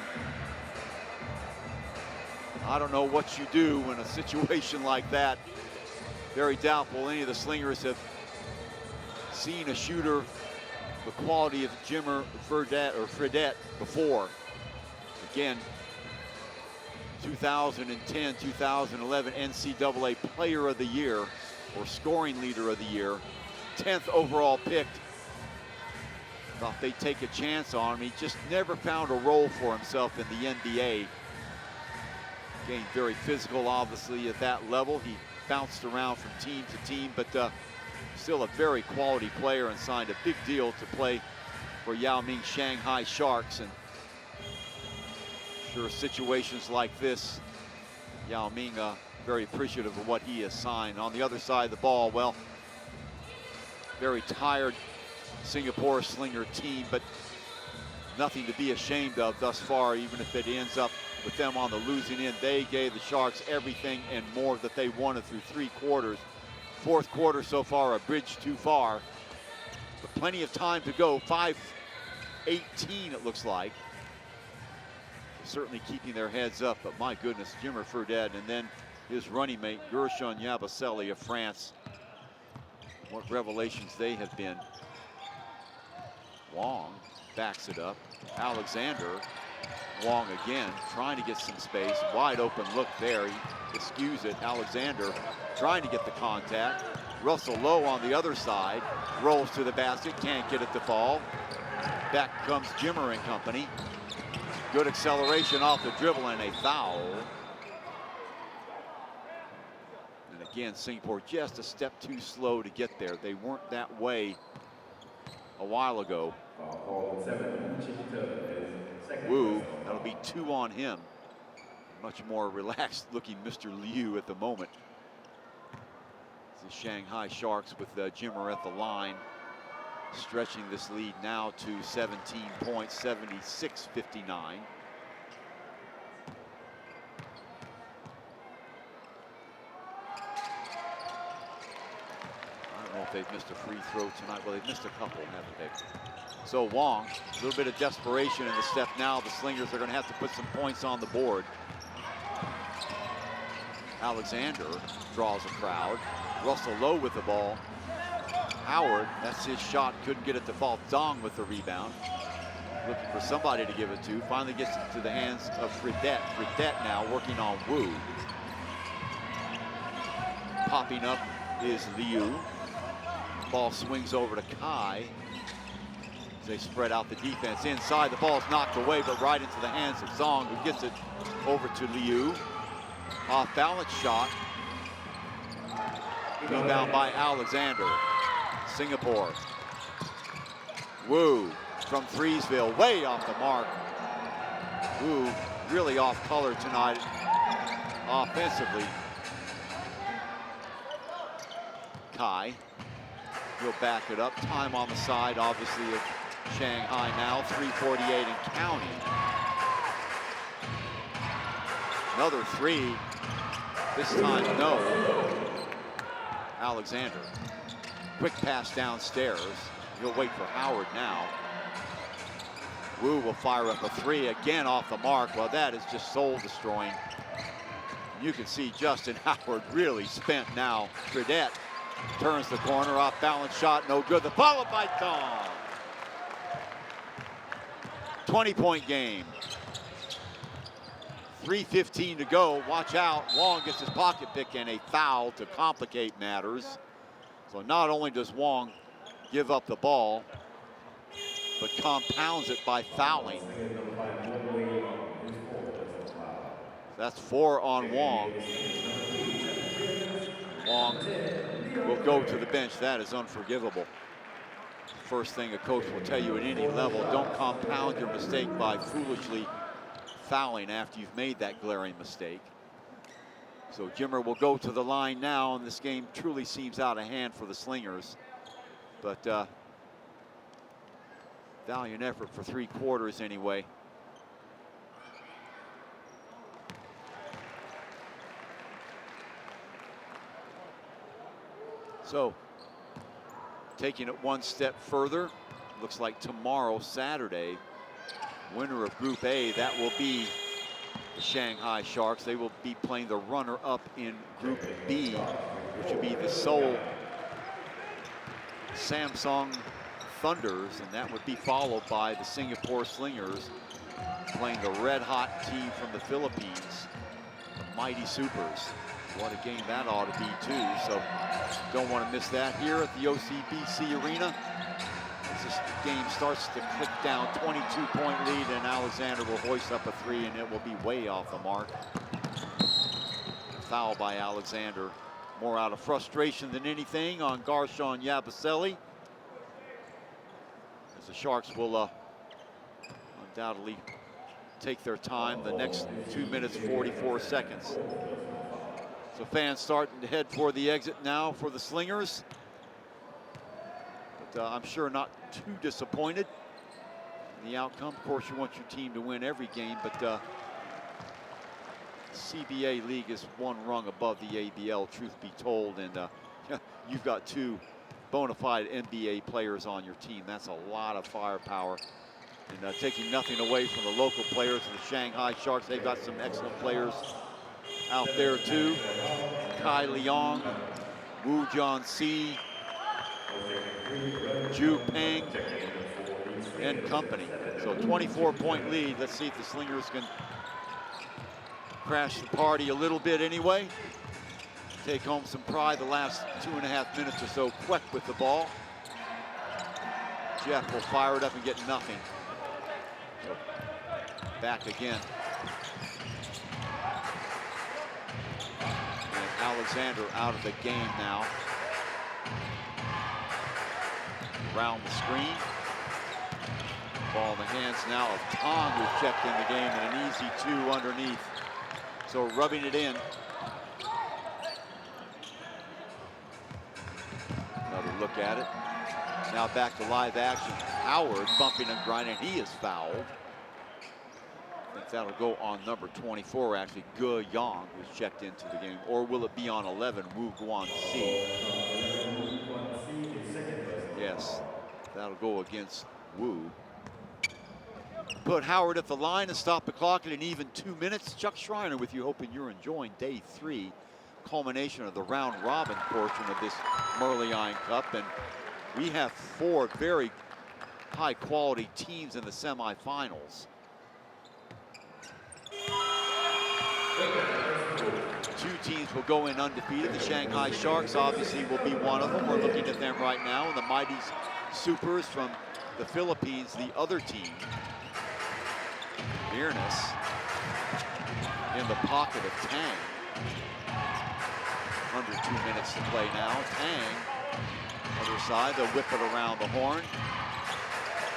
I don't know what you do in a situation like that. Very doubtful any of the Slingers have seen a shooter the quality of Jimmer Fredette before. Again, 2010, 2011 NCAA Player of the Year or Scoring Leader of the Year, 10th overall picked. Thought they'd take a chance on him. He just never found a role for himself in the NBA. Again, very physical, obviously, at that level. He bounced around from team to team, but still a very quality player, and signed a big deal to play for Yao Ming Shanghai Sharks. And sure, situations like this, Yao Ming very appreciative of what he has signed. On the other side of the ball, well, very tired Singapore Slinger team, but nothing to be ashamed of thus far, even if it ends up with them on the losing end. They gave the Sharks everything and more that they wanted through 3 quarters. Fourth quarter so far, a bridge too far, but plenty of time to go. 5:18 it looks like. Certainly keeping their heads up, but my goodness, Jimmer Fredette and then his running mate Gershon Yabusele of France. What revelations they have been. Wong backs it up. Alexander. Wong again, trying to get some space. Wide open look there. He eschews it. Alexander trying to get the contact. Russel low on the other side. Rolls to the basket, can't get it to fall. Back comes Jimmer and company. Good acceleration off the dribble and a foul. And again, Singapore just a step too slow to get there. They weren't that way a while ago. Wu, that'll be 2 on him. Much more relaxed looking Mr. Liu at the moment. The Shanghai Sharks with Jimmer at the line, stretching this lead now to 17 points, 76-59. I don't know if they've missed a free throw tonight. Well, they've missed a couple, haven't they? So Wong, a little bit of desperation in the step now. The Slingers are going to have to put some points on the board. Alexander draws a crowd. Russell low with the ball. Howard, that's his shot, couldn't get it to fall. Zhang with the rebound. Looking for somebody to give it to. Finally gets it to the hands of Fredette. Fredette now working on Wu. Popping up is Liu. Ball swings over to Kai. They spread out the defense inside. The ball's knocked away, but right into the hands of Zhang, who gets it over to Liu. Off balance shot. Rebound by Alexander. Singapore. Wu from Threesville, way off the mark. Wu really off color tonight offensively. Kai, he'll back it up. Time on the side, obviously, of Shanghai now, 3:48 and counting. Another 3, this time no. Alexander, quick pass downstairs. He'll wait for Howard now. Wu will fire up a 3, again off the mark. Well, that is just soul destroying. You can see Justin Howard really spent now. Fredette Turns the corner, off balance shot, no good. The follow by Zhang. 20-point game. 3:15 to go. Watch out. Wong gets his pocket pick and a foul to complicate matters. So not only does Wong give up the ball, but compounds it by fouling. That's 4 on Wong. Wong will go to the bench. That is unforgivable. First thing a coach will tell you at any level, don't compound your mistake by foolishly fouling after you've made that glaring mistake. So Jimmer will go to the line now, and this game truly seems out of hand for the Slingers. But valiant effort for 3 quarters anyway. So, taking it one step further, looks like tomorrow, Saturday, winner of Group A, that will be the Shanghai Sharks. They will be playing the runner-up in Group B, which will be the Seoul Samsung Thunders, and that would be followed by the Singapore Slingers playing the red-hot team from the Philippines, the Mighty Supers. What a game that ought to be, too. So don't want to miss that here at the OCBC Arena. As this game starts to click down, 22-point lead, and Alexander will hoist up a 3, and it will be way off the mark. Foul by Alexander, more out of frustration than anything on Garshon Yabusele. As the Sharks will undoubtedly take their time, the next 2 minutes, 44 seconds. So fans starting to head for the exit now for the Slingers. But I'm sure not too disappointed in the outcome. Of course, you want your team to win every game, but CBA League is one rung above the ABL, truth be told. And you've got 2 bona fide NBA players on your team. That's a lot of firepower. And taking nothing away from the local players of the Shanghai Sharks, they've got some excellent players out there too. Kai Leong, Wu Jianxi, Ju Peng, and company. So 24-point lead. Let's see if the Slingers can crash the party a little bit anyway. Take home some pride the last 2.5 minutes or so. Queck with the ball. Jeff will fire it up and get nothing. So back again. Alexander out of the game now. Around the screen. Ball in the hands now of Tong, who's checked in the game, and an easy 2 underneath. So rubbing it in. Another look at it. Now back to live action. Howard bumping and grinding. He is fouled. I think that'll go on number 24, actually, Ge Yang, who's checked into the game. Or will it be on 11, Wu Guanxi? Yes, that'll go against Wu. Put Howard at the line and stop the clock at an even 2 minutes. Chuck Schreiner with you, hoping you're enjoying day 3, culmination of the round robin portion of this Merlion Cup. And we have 4 very high quality teams in the semifinals. 2 teams will go in undefeated. The Shanghai Sharks obviously will be one of them. We're looking at them right now. And the Mighty Supers from the Philippines, the other team. Nearness in the pocket of Tang. Under 2 minutes to play now. Tang, other side, they'll whip it around the horn.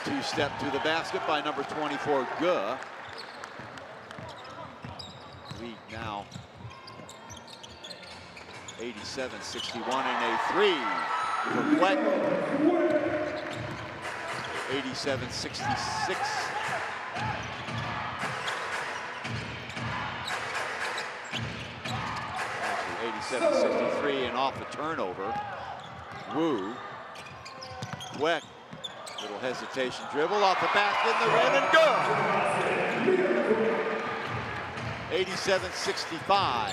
2-step to the basket by number 24, Ge. Lead now 87-61 and a 3 for Queck. 87-66. 87-63 and off the turnover. Wu. Queck. Little hesitation dribble off the basket in the rim and good. 87-65.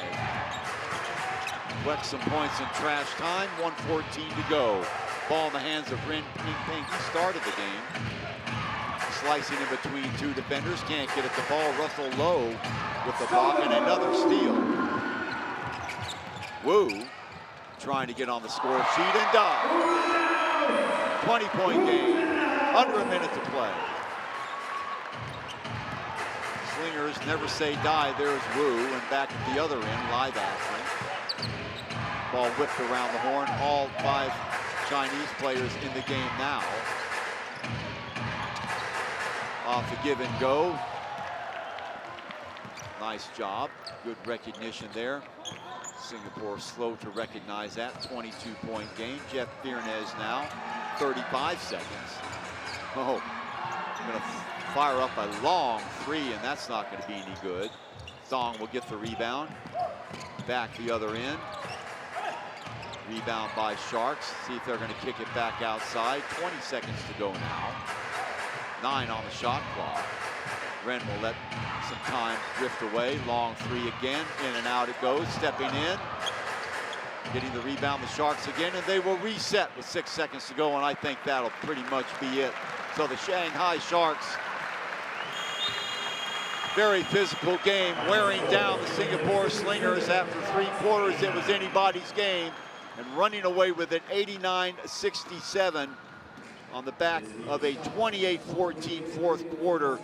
collect some points in trash time. 1:14 to go. Ball in the hands of Peng. He started the game. Slicing in between two defenders. Can't get at the ball. Russel low with the block and another steal. Wu trying to get on the score sheet and dive. 20-point game. Under a minute to play. Slingers never say die. There's Wu, and back at the other end, live action. Ball whipped around the horn. All 5 Chinese players in the game now. Off the give and go. Nice job. Good recognition there. Singapore slow to recognize that. 22-point game. Jeff Fiernes now. 35 seconds. Oh, gonna fire up a long 3, and that's not gonna be any good. Zhang will get the rebound. Back the other end. Rebound by Sharks. See if they're gonna kick it back outside. 20 seconds to go now. 9 on the shot clock. Ren will let some time drift away. Long 3 again. In and out it goes. Stepping in. Getting the rebound, the Sharks again, and they will reset with 6 seconds to go, and I think that'll pretty much be it. So the Shanghai Sharks, very physical game, wearing down the Singapore Slingers. After 3 quarters, it was anybody's game, and running away with it 89-67 on the back of a 28-14 fourth quarter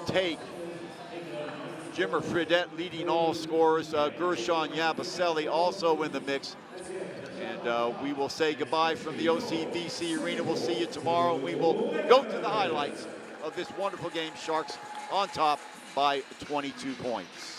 take. Jimmer Fredette leading all scorers. Gershon Yabusele also in the mix. And we will say goodbye from the OCBC Arena. We'll see you tomorrow. We will go to the highlights of this wonderful game. Sharks on top by 22 points.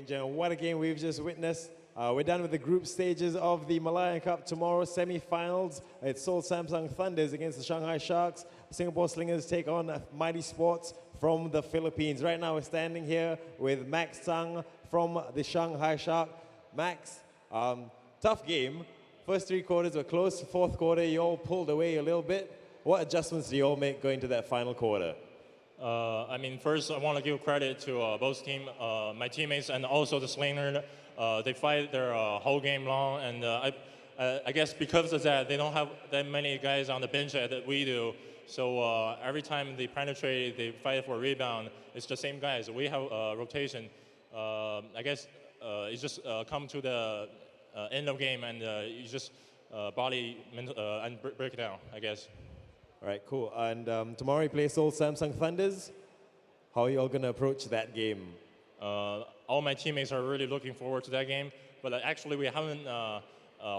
gentlemen, what a game we've just witnessed. We're done with the group stages of the Merlion Cup tomorrow, semi-finals. It's Seoul Samsung Thunders against the Shanghai Sharks. Singapore Slingers take on Mighty Sports from the Philippines. Right now we're standing here with Max Zhang from the Shanghai Sharks. Max, tough game. First 3 quarters were close. Fourth quarter, you all pulled away a little bit. What adjustments do you all make going to that final quarter? I mean, first I want to give credit to both teams, my teammates and also the Slingers. They fight their whole game long, and I guess because of that, they don't have that many guys on the bench that we do. So every time they penetrate, they fight for a rebound. It's the same guys. We have rotation. I guess it's just come to the end of game, and you just body and break it down, I guess. All right, cool. And tomorrow you play Seoul Samsung Thunders. How are you all going to approach that game? All my teammates are really looking forward to that game, but actually we haven't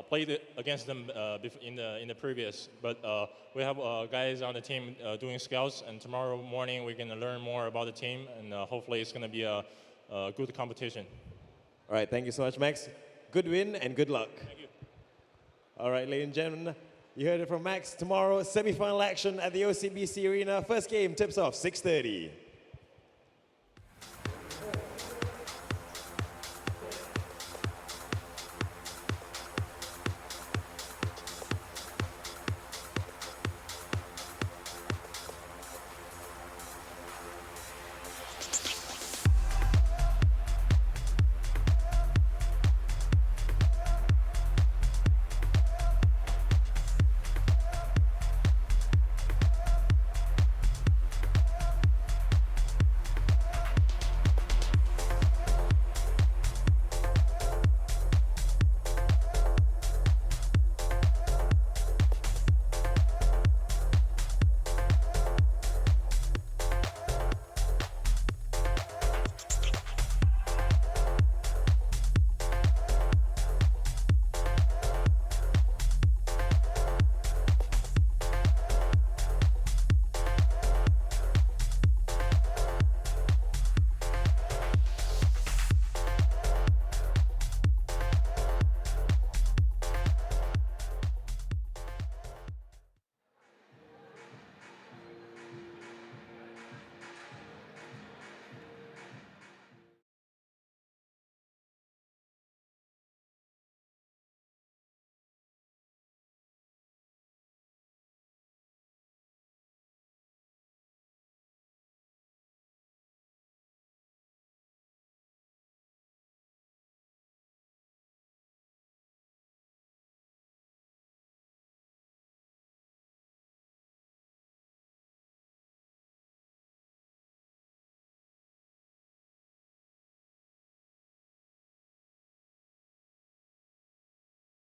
played against them in the previous. But we have guys on the team doing scouts, and tomorrow morning we're going to learn more about the team, and hopefully it's going to be a good competition. All right, thank you so much, Max. Good win and good luck. Thank you. All right, ladies and gentlemen, you heard it from Max. Tomorrow, semi-final action at the OCBC Arena. First game tips off 6:30.